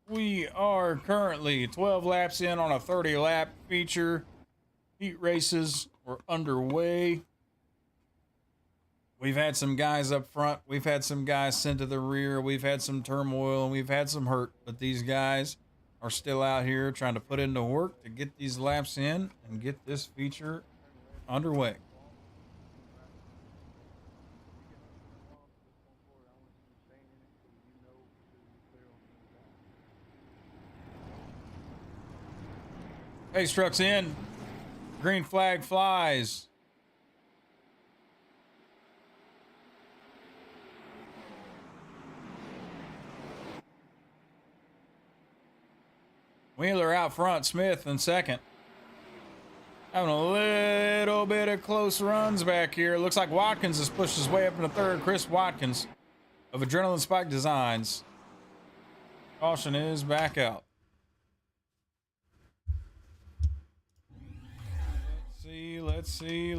we are currently 12 laps in on a 30-lap feature. Heat races are underway. We've had some guys up front. We've had some guys sent to the rear. We've had some turmoil, and we've had some hurt. But these guys are still out here trying to put into work to get these laps in and get this feature underway. Pace truck's in. Green flag flies. Wheeler out front, Smith in second. Having a little bit of close runs back here. Looks like Watkins has pushed his way up into third. Chris Watkins of Adrenaline Spike Designs. Caution is back out. Let's see.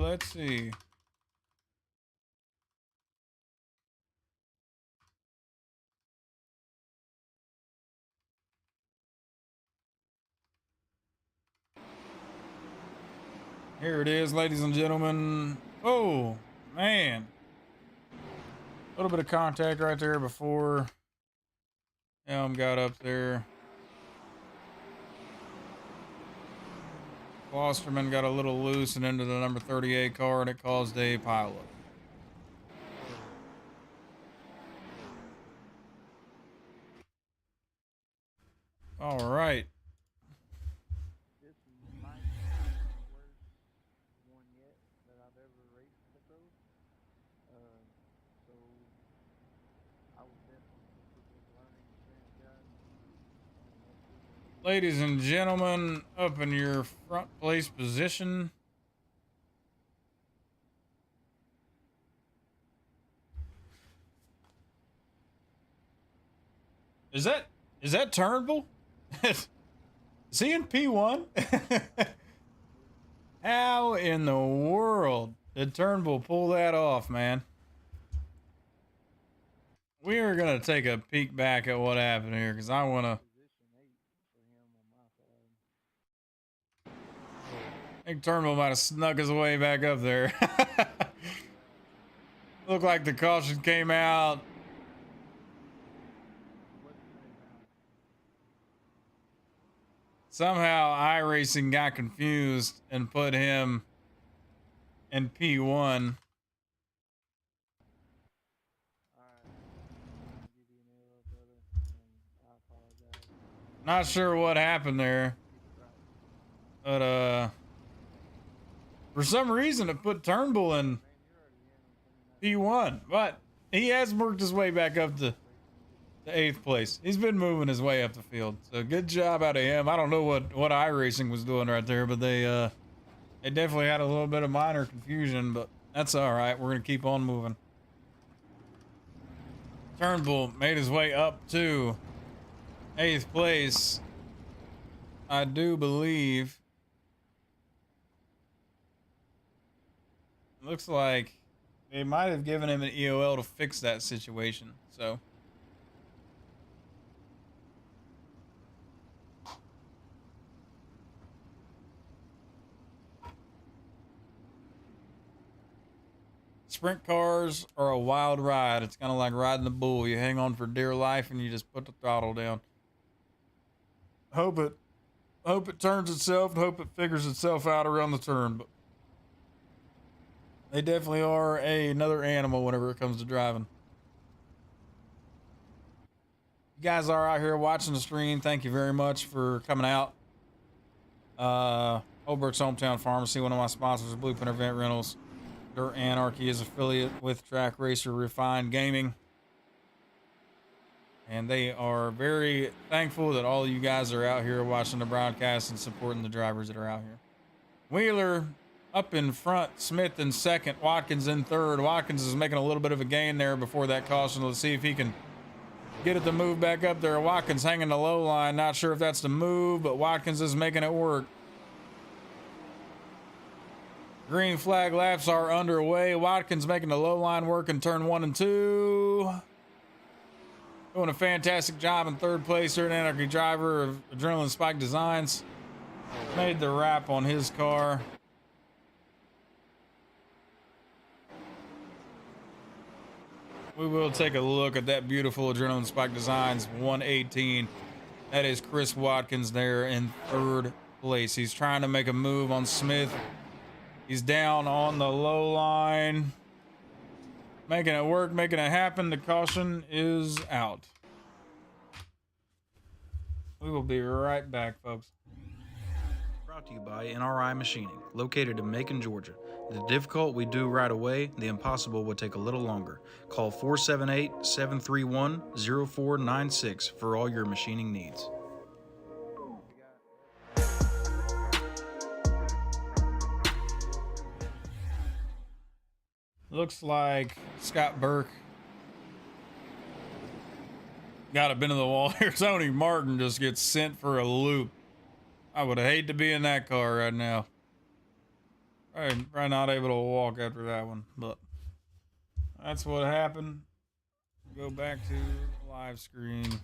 Here it is, ladies and gentlemen. Oh, man. A little bit of contact right there before Elm got up there. Klosterman got a little loose and into the number 38 car, and it caused a pileup. All right. This might be the worst one yet that I've ever raced at those. So I would definitely consider this learning experience, guys. Ladies and gentlemen, up in your front place position. Is that Turnbull? Is he in P1? How in the world did Turnbull pull that off, man? We are going to take a peek back at what happened here, because I want to... I think Turnbull might have snuck his way back up there. Looked like the caution came out. Somehow Iracing got confused and put him in P1. Not sure what happened there, but for some reason it put Turnbull in P1, but he has worked his way back up to 8th place. He's been moving his way up the field, so good job out of him. I don't know what Iracing was doing right there, but they definitely had a little bit of minor confusion, but that's all right. We're gonna keep on moving. Turnbull made his way up to 8th place, I do believe. Looks like they might have given him an EOL to fix that situation, so. Sprint cars are a wild ride. It's kind of like riding the bull. You hang on for dear life and you just put the throttle down. Hope it turns itself and hope it figures itself out around the turn. But they definitely are another animal whenever it comes to driving. You guys are out here watching the stream. Thank you very much for coming out. Holbrook's Hometown Pharmacy, one of my sponsors, Blueprint Event Rentals. Dirt Anarchy is affiliate with Track Racer Refined Gaming. And they are very thankful that all of you guys are out here watching the broadcast and supporting the drivers that are out here. Wheeler up in front, Smith in second, Watkins in third. Watkins is making a little bit of a gain there before that caution. Let's see if he can get it to move back up there. Watkins hanging the low line. Not sure if that's the move, but Watkins is making it work. Green flag laps are underway. Watkins making the low line work in turn 1 and 2. Doing a fantastic job in third place. Dirt Anarchy driver of Adrenaline Spike Designs. Made the wrap on his car. We will take a look at that beautiful Adrenaline Spike Designs 118. That is Chris Watkins there in third place. He's trying to make a move on Smith. He's down on the low line. Making it work, making it happen. The caution is out. We will be right back, folks. Brought to you by NRI Machining, located in Macon, Georgia. The difficult we do right away, the impossible will take a little longer. Call 478-731-0496 for all your machining needs. You guys Looks like Scott Burke got a bend of the wall here. Tony Martin just gets sent for a loop. I would hate to be in that car right now. Probably not able to walk after that one, but that's what happened. Go back to the live screen.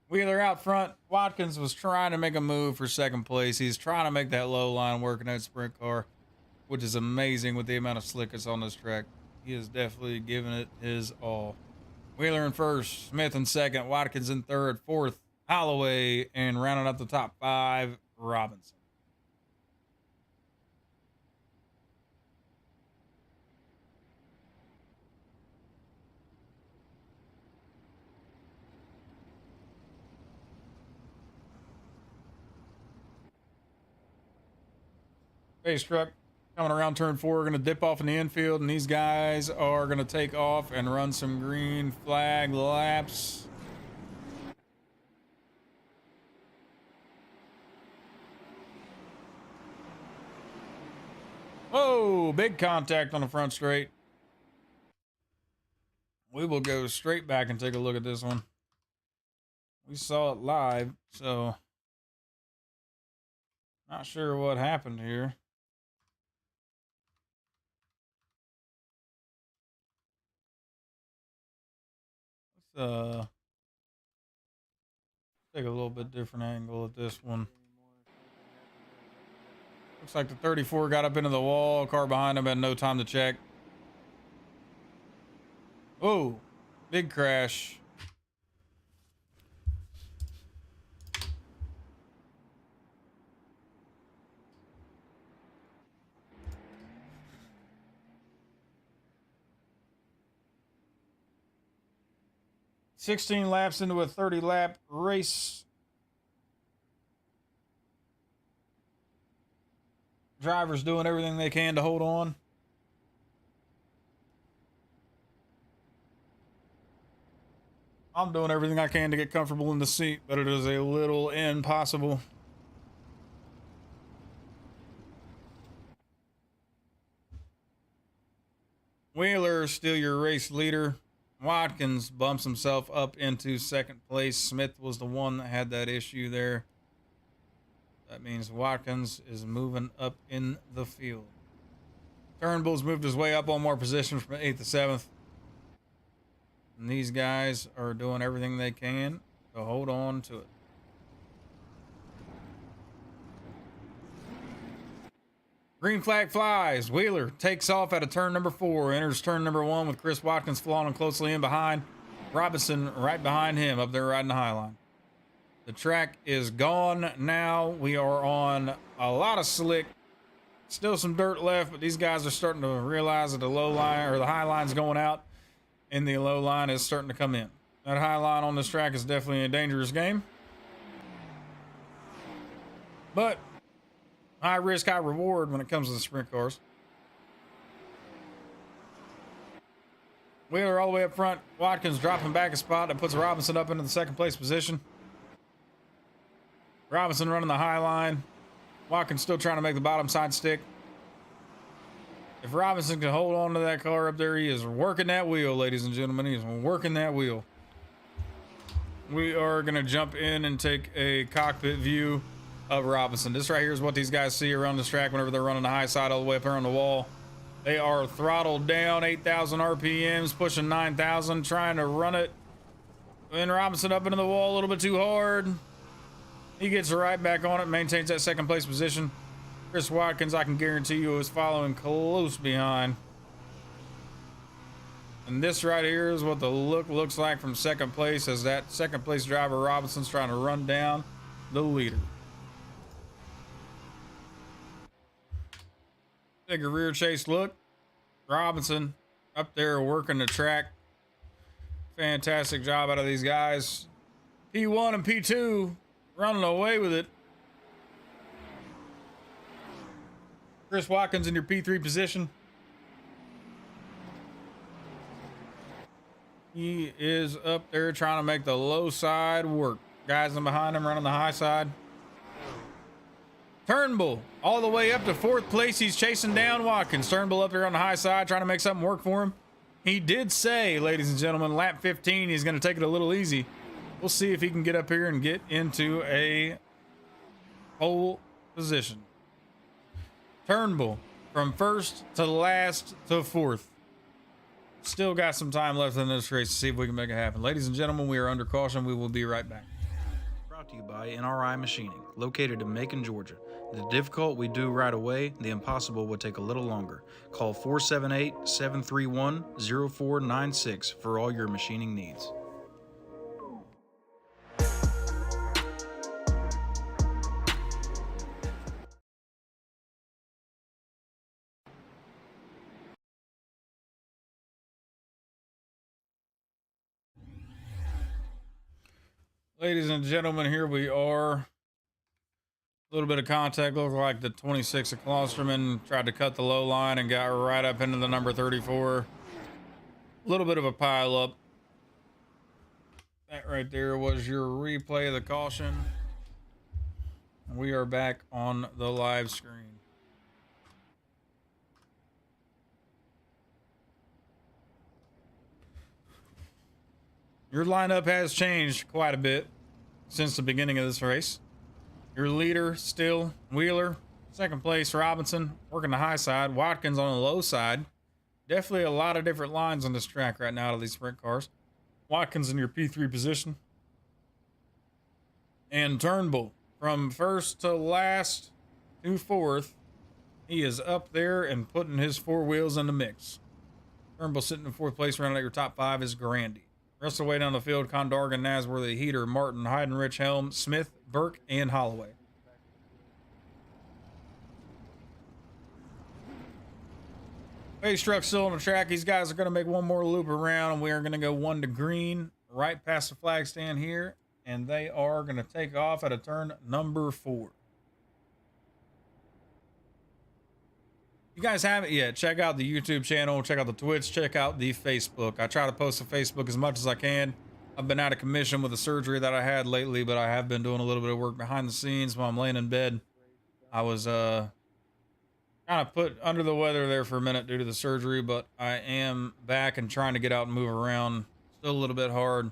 Wheeler out front. Watkins was trying to make a move for second place. He's trying to make that low line work in that sprint car, which is amazing with the amount of slick that's on this track. He is definitely giving it his all. Wheeler in first, Smith in second, Watkins in third, fourth, Holloway, and rounding up the top five, Robinson. Base truck coming around turn 4, going to dip off in the infield, and these guys are going to take off and run some green flag laps. Whoa, big contact on the front straight. We will go straight back and take a look at this one. We saw it live, so not sure what happened here. Let's take a little bit different angle at this one. Looks like the 34 got up into the wall. Car behind him had no time to check. Oh, big crash. $16 laps into a 30-lap race. Drivers doing everything they can to hold on. I'm doing everything I can to get comfortable in the seat, but it is a little impossible. Wheeler still your race leader. Watkins bumps himself up into second place. Smith was the one that had that issue there. That means Watkins is moving up in the field. Turnbull's moved his way up one more position from 8th to 7th. And these guys are doing everything they can to hold on to it. Green flag flies. Wheeler takes off out of turn number 4. Enters turn number 1 with Chris Watkins following closely in behind. Robinson right behind him up there riding the high line. The track is gone now. We are on a lot of slick. Still some dirt left, but these guys are starting to realize that the low line or the high line's going out and the low line is starting to come in. That high line on this track is definitely a dangerous game. But high risk, high reward when it comes to the sprint cars. Wheeler all the way up front. Watkins dropping back a spot that puts Robinson up into the second place position. Robinson running the high line. Watkins still trying to make the bottom side stick. If Robinson can hold on to that car up there, he is working that wheel, ladies and gentlemen. He is working that wheel. We are going to jump in and take a cockpit view of Robinson. This right here is what these guys see around this track whenever they're running the high side all the way up there on the wall. They are throttled down, 8,000 RPMs, pushing 9,000, trying to run it. And Robinson up into the wall a little bit too hard. He gets right back on it, maintains that second place position. Chris Watkins, I can guarantee you, is following close behind. And this right here is what the look looks like from second place, as that second place driver Robinson's trying to run down the leader. Take a rear chase look. Robinson up there working the track. Fantastic job out of these guys. P1 and P2 running away with it. Chris Watkins in your P3 position. He is up there trying to make the low side work. Guys in behind him running the high side. Turnbull all the way up to 4th place. He's chasing down Watkins. Turnbull up here on the high side trying to make something work for him. He did say, ladies and gentlemen, lap 15, he's going to take it a little easy. We'll see if he can get up here and get into a pole position. Turnbull from 1st to last to 4th. Still got some time left in this race to see if we can make it happen. Ladies and gentlemen, we are under caution. We will be right back. Brought to you by NRI Machining, located in Macon, Georgia. The difficult we do right away, the impossible will take a little longer. Call 478-731-0496 for all your machining needs. Ladies and gentlemen, here we are. A little bit of contact. Looked like the 26 of Klosterman tried to cut the low line and got right up into the number 34. A little bit of a pile up. That right there was your replay of the caution. We are back on the live screen. Your lineup has changed quite a bit since the beginning of this race. Your leader still Wheeler, 2nd place Robinson, working the high side, Watkins on the low side. Definitely a lot of different lines on this track right now to these sprint cars. Watkins in your P3 position. And Turnbull from 1st to last to 4th. He is up there and putting his 4 wheels in the mix. Turnbull sitting in 4th place, running at your top 5 is Grandy. Rest of the way down the field, Condargan, Nasworthy, Heater, Martin, Heidenrich, Helm, Smith, Burke, and Holloway. Pace truck still on the track. These guys are going to make one more loop around, and we are going to go 1 to green, right past the flag stand here, and they are going to take off at a turn number 4. If you guys haven't yet, check out the YouTube channel, check out the Twitch, check out the Facebook. I try to post to Facebook as much as I can. I've been out of commission with the surgery that I had lately, but I have been doing a little bit of work behind the scenes while I'm laying in bed. I was kind of put under the weather there for a minute due to the surgery, but I am back and trying to get out and move around. Still a little bit hard.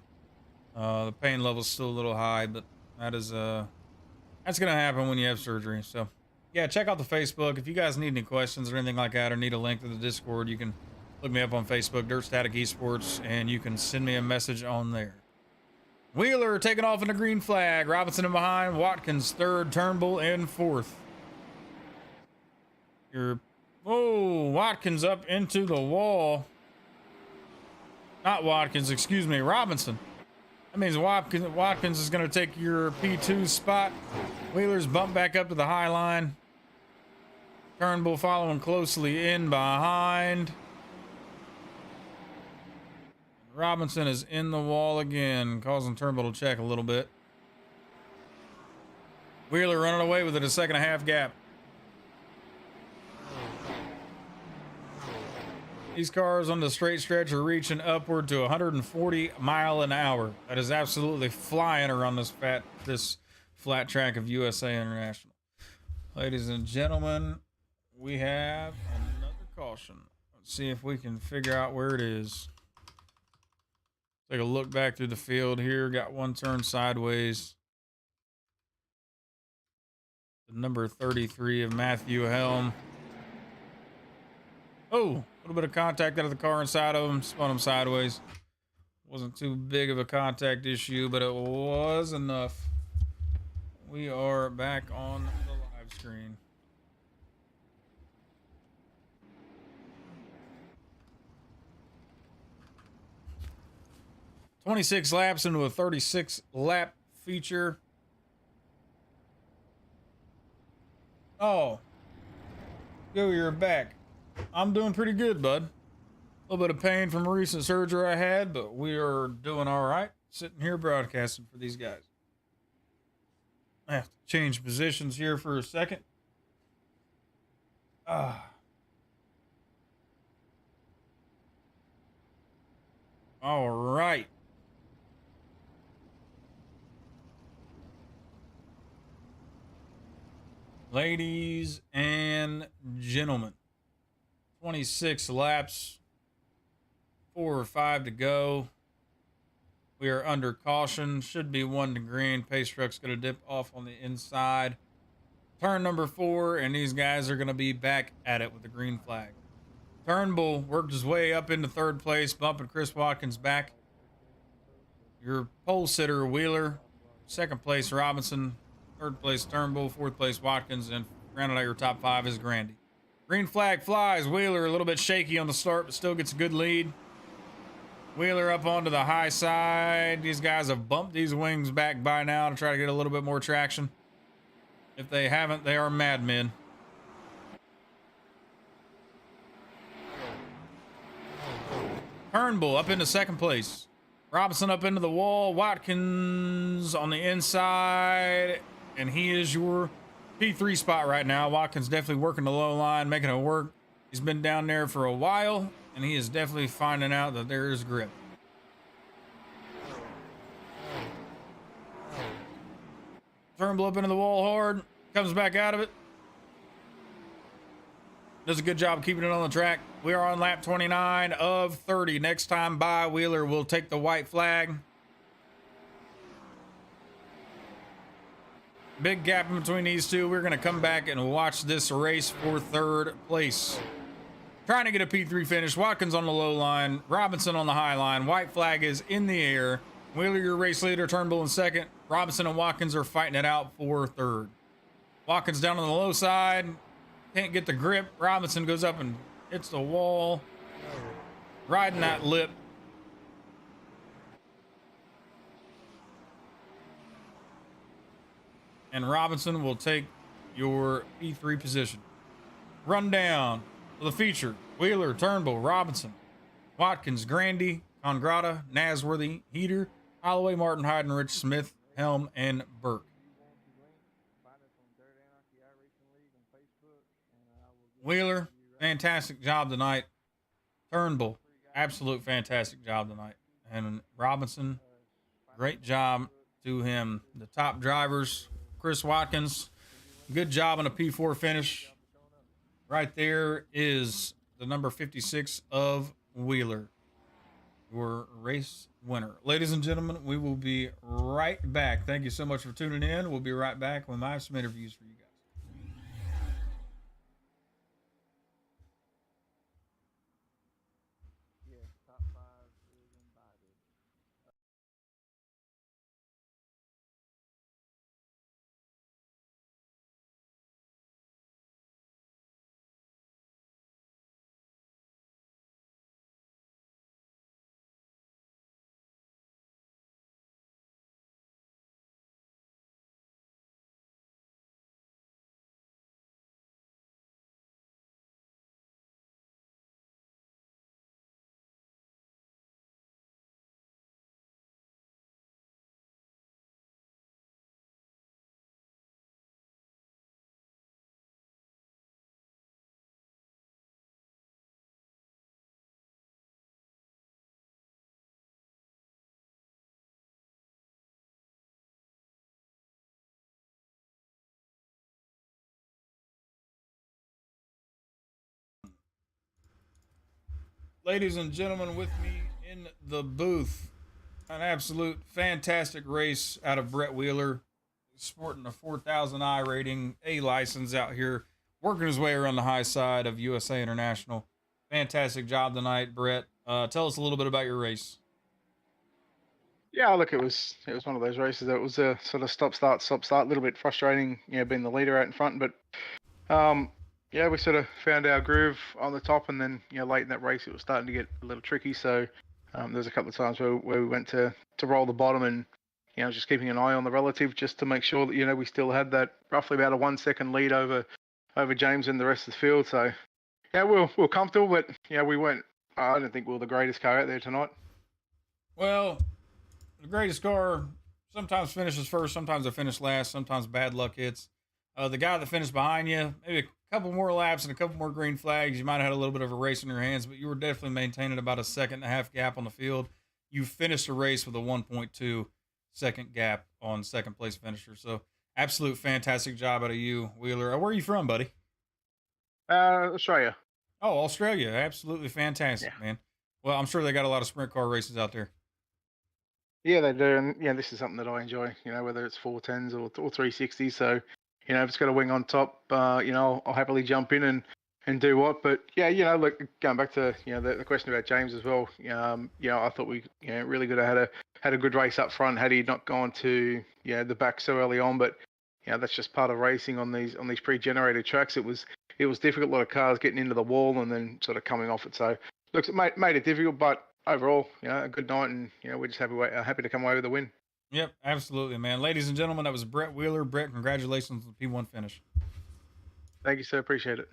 The pain level's still a little high, but that is that's gonna happen when you have surgery. So yeah, check out the Facebook. If you guys need any questions or anything like that, or need a link to the Discord, you can look me up on Facebook, Dirt Static Esports, and you can send me a message on there. Wheeler taking off in the green flag. Robinson in behind. Watkins 3rd. Turnbull in 4th. Watkins up into the wall. Not Watkins, excuse me, Robinson. That means Watkins is going to take your P2 spot. Wheeler's bumped back up to the high line. Turnbull following closely in behind. Robinson is in the wall again, causing Turnbull to check a little bit. Wheeler running away with it, a 2.5 gap. These cars on the straight stretch are reaching upward to 140 miles an hour. That is absolutely flying around this flat track of USA International. Ladies and gentlemen, we have another caution. Let's see if we can figure out where it is. Take a look back through the field here. Got one turn sideways. The number 33 of Matthew Helm. Oh, a little bit of contact out of the car inside of him. Spun him sideways. Wasn't too big of a contact issue, but it was enough. We are back on the live screen. "26 laps into a 36 lap feature." Oh, yo, you're back. I'm doing pretty good, bud. A little bit of pain from a recent surgery I had, but we are doing all right. Sitting here broadcasting for these guys. I have to change positions here for a second. All right. Ladies and gentlemen, 26 laps, 4 or 5 to go. We are under caution. Should be 1 to green. Pace truck's going to dip off on the inside. Turn number 4, and these guys are going to be back at it with the green flag. Turnbull worked his way up into 3rd place, bumping Chris Watkins back. Your pole sitter, Wheeler. 2nd place, Robinson. 3rd place, Turnbull. 4th place, Watkins. And rounding out your top 5 is Grandy. Green flag flies. Wheeler a little bit shaky on the start, but still gets a good lead. Wheeler up onto the high side. These guys have bumped these wings back by now to try to get a little bit more traction. If they haven't, they are madmen. Turnbull up into 2nd place. Robinson up into the wall. Watkins on the inside. And he is your P3 spot right now. Watkins definitely working the low line, making it work. He's been down there for a while, and he is definitely finding out that there is grip. Turnbull up into the wall hard. Comes back out of it. Does a good job keeping it on the track. We are on lap 29 of 30. Next time by, Wheeler will take the white flag. Big gap in between these two. We're going to come back and watch this race for 3rd place. Trying to get a P3 finish. Watkins on the low line. Robinson on the high line. White flag is in the air. Wheeler, your race leader. Turnbull in 2nd. Robinson and Watkins are fighting it out for 3rd. Watkins down on the low side. Can't get the grip. Robinson goes up and hits the wall. Riding that lip. And Robinson will take your P3 position. Rundown for the feature. Wheeler, Turnbull, Robinson, Watkins, Grandy, Congrata, Nasworthy, Heater, Holloway, Martin, Heidenrich, Smith, Helm, and Burke. Find us on Dirt Anarchy Iracing League on Facebook, and I will give Wheeler, you right fantastic job tonight. Turnbull, absolute fantastic job tonight. And Robinson, great job to him. The top drivers, Chris Watkins, good job on a P4 finish. Right there is the number 56 of Wheeler, your race winner. Ladies and gentlemen, we will be right back. Thank you so much for tuning in. We'll be right back when I have some interviews for you guys. Yeah, top 5 is invited. Ladies and gentlemen, with me in the booth, an absolute fantastic race out of Brett Wheeler, sporting a 4,000 rating, A license out here, working his way around the high side of USA International. Fantastic job tonight, Brett. Tell us a little bit about your race. Yeah, look, it was one of those races that was a sort of stop start, a little bit frustrating, being the leader out in front. But yeah, we sort of found our groove on the top, and then late in that race, it was starting to get a little tricky. So there's a couple of times where we went to roll the bottom, and just keeping an eye on the relative just to make sure that we still had that roughly about a 1 second lead over James and the rest of the field. So yeah, we're comfortable, but we weren't. I don't think we were the greatest car out there tonight. Well, the greatest car sometimes finishes first, sometimes they finish last, sometimes bad luck hits. The guy that finished behind you, maybe a couple more laps and a couple more green flags, you might have had a little bit of a race in your hands, but you were definitely maintaining about a 1.5 gap on the field. You finished the race with a 1.2 second gap on second place finisher. So absolute fantastic job out of you, Wheeler. Where are you from, buddy? Australia. Oh, Australia. Absolutely Yeah. fantastic, man. Well, I'm sure they got a lot of sprint car races out there. Yeah, they do, and yeah, this is something that I enjoy. You know, whether it's 410s or 360s. So, you know, if it's got a wing on top, you know, I'll happily jump in and do what. But yeah, you know, look, going back to the question about James as well. You know, I thought we really could have had a good race up front had he not gone to the back so early on. But that's just part of racing on these pre-generated tracks. It was difficult. A lot of cars getting into the wall and then sort of coming off it. So, looks it made it difficult, but overall, a good night, and we're just happy to come away with a win. Yep, absolutely, man. Ladies and gentlemen, that was Brett Wheeler. Brett, congratulations on the P1 finish. Thank you, sir. Appreciate it.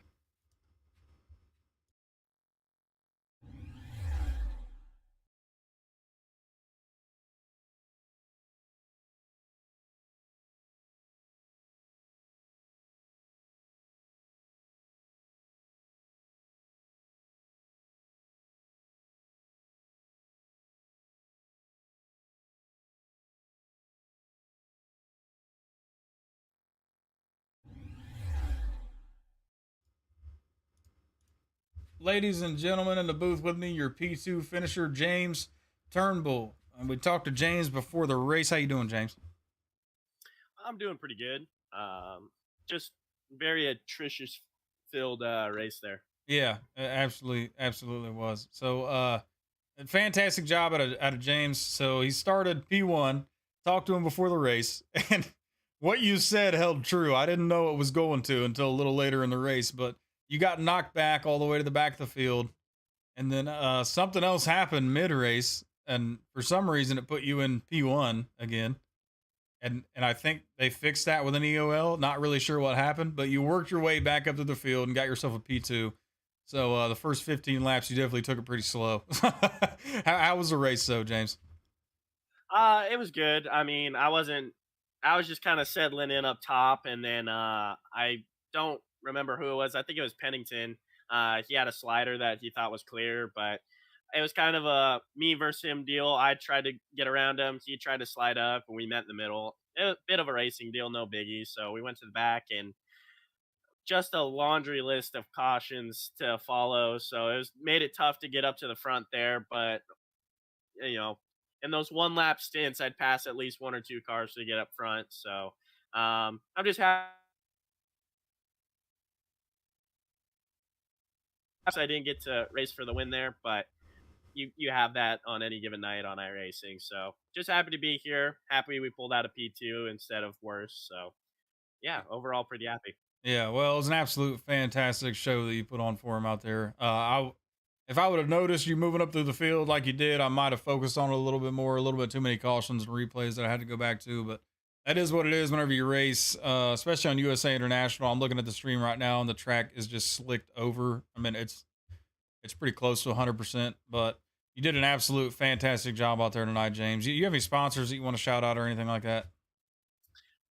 Ladies and gentlemen, in the booth with me, your P2 finisher, James Turnbull. And we talked to James before the race. How you doing, James? I'm doing pretty good. Just very attrition filled race there. Yeah, absolutely was. So, fantastic job out of James. So he started P1. Talked to him before the race, and what you said held true. I didn't know it was going to until a little later in the race, but you got knocked back all the way to the back of the field, and then something else happened mid race, and for some reason it put you in P1 again. And I think they fixed that with an EOL. Not really sure what happened, but you worked your way back up to the field and got yourself a P2. So the first 15 laps, you definitely took it pretty slow. How was the race, though, James? It was good. I mean, I was just kind of settling in up top, and then I don't remember who it was. I think it was Pennington. He had a slider that he thought was clear, but it was kind of a me versus him deal. I tried to get around him. He tried to slide up, and we met in the middle. It was a bit of a racing deal, no biggie. So we went to the back, and just a laundry list of cautions to follow. So it was made it tough to get up to the front there, but you know, in those one lap stints, I'd pass at least one or two cars to get up front. So I'm just happy I didn't get to race for the win there, but you have that on any given night on iRacing. So just happy to be here. Happy we pulled out a P2 instead of worse. So yeah, overall pretty happy. Yeah, well, it was an absolute fantastic show that you put on for him out there. If I would have noticed you moving up through the field like you did, I might have focused on it a little bit more, a little bit too many cautions and replays that I had to go back to. But that is what it is whenever you race, especially on USA International. I'm looking at the stream right now, and the track is just slicked over. I mean, it's pretty close to 100%. But you did an absolute fantastic job out there tonight, James. You have any sponsors that you want to shout out or anything like that?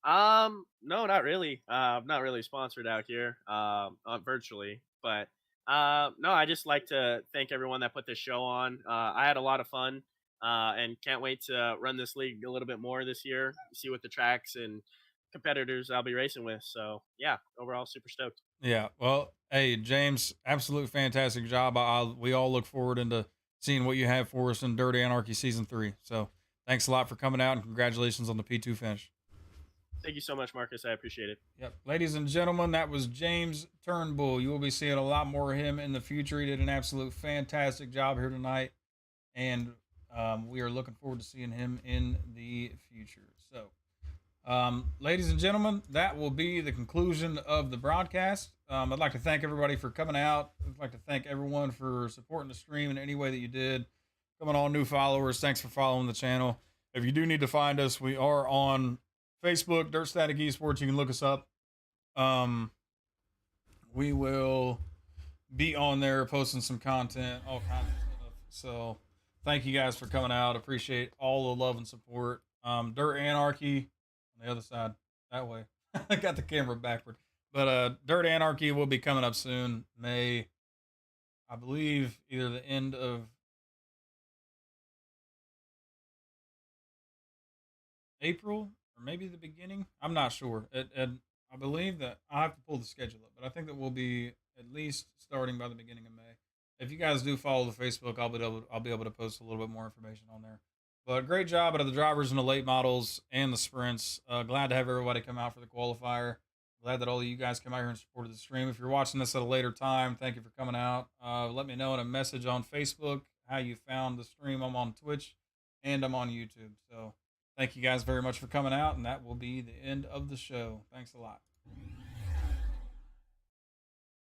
No, not really. I'm not really sponsored out here, virtually, but no, I just like to thank everyone that put this show on. I had a lot of fun, and can't wait to run this league a little bit more this year. See what the tracks and competitors I'll be racing with. So yeah, overall super stoked. Yeah. Well, hey, James, absolute fantastic job. We all look forward into seeing what you have for us in Dirt Anarchy Season 3. So thanks a lot for coming out, and congratulations on the P2 finish. Thank you so much, Marcus. I appreciate it. Yep. Ladies and gentlemen, that was James Turnbull. You will be seeing a lot more of him in the future. He did an absolute fantastic job here tonight, and we are looking forward to seeing him in the future. So, ladies and gentlemen, that will be the conclusion of the broadcast. I'd like to thank everybody for coming out. I'd like to thank everyone for supporting the stream in any way that you did. Coming on new followers, thanks for following the channel. If you do need to find us, we are on Facebook, Dirt Static Esports. You can look us up. We will be on there posting some content, all kinds of stuff. So thank you guys for coming out. Appreciate all the love and support. Dirt Anarchy on the other side, that way. I got the camera backward. But Dirt Anarchy will be coming up soon. May, I believe, either the end of April or maybe the beginning. I'm not sure. I believe that I have to pull the schedule up, but I think that we'll be at least starting by the beginning of May. If you guys do follow the Facebook, I'll be able to post a little bit more information on there. But great job out of the drivers and the late models and the sprints. Glad to have everybody come out for the qualifier. Glad that all of you guys came out here and supported the stream. If you're watching this at a later time, thank you for coming out. Let me know in a message on Facebook how you found the stream. I'm on Twitch and I'm on YouTube. So thank you guys very much for coming out, and that will be the end of the show. Thanks a lot.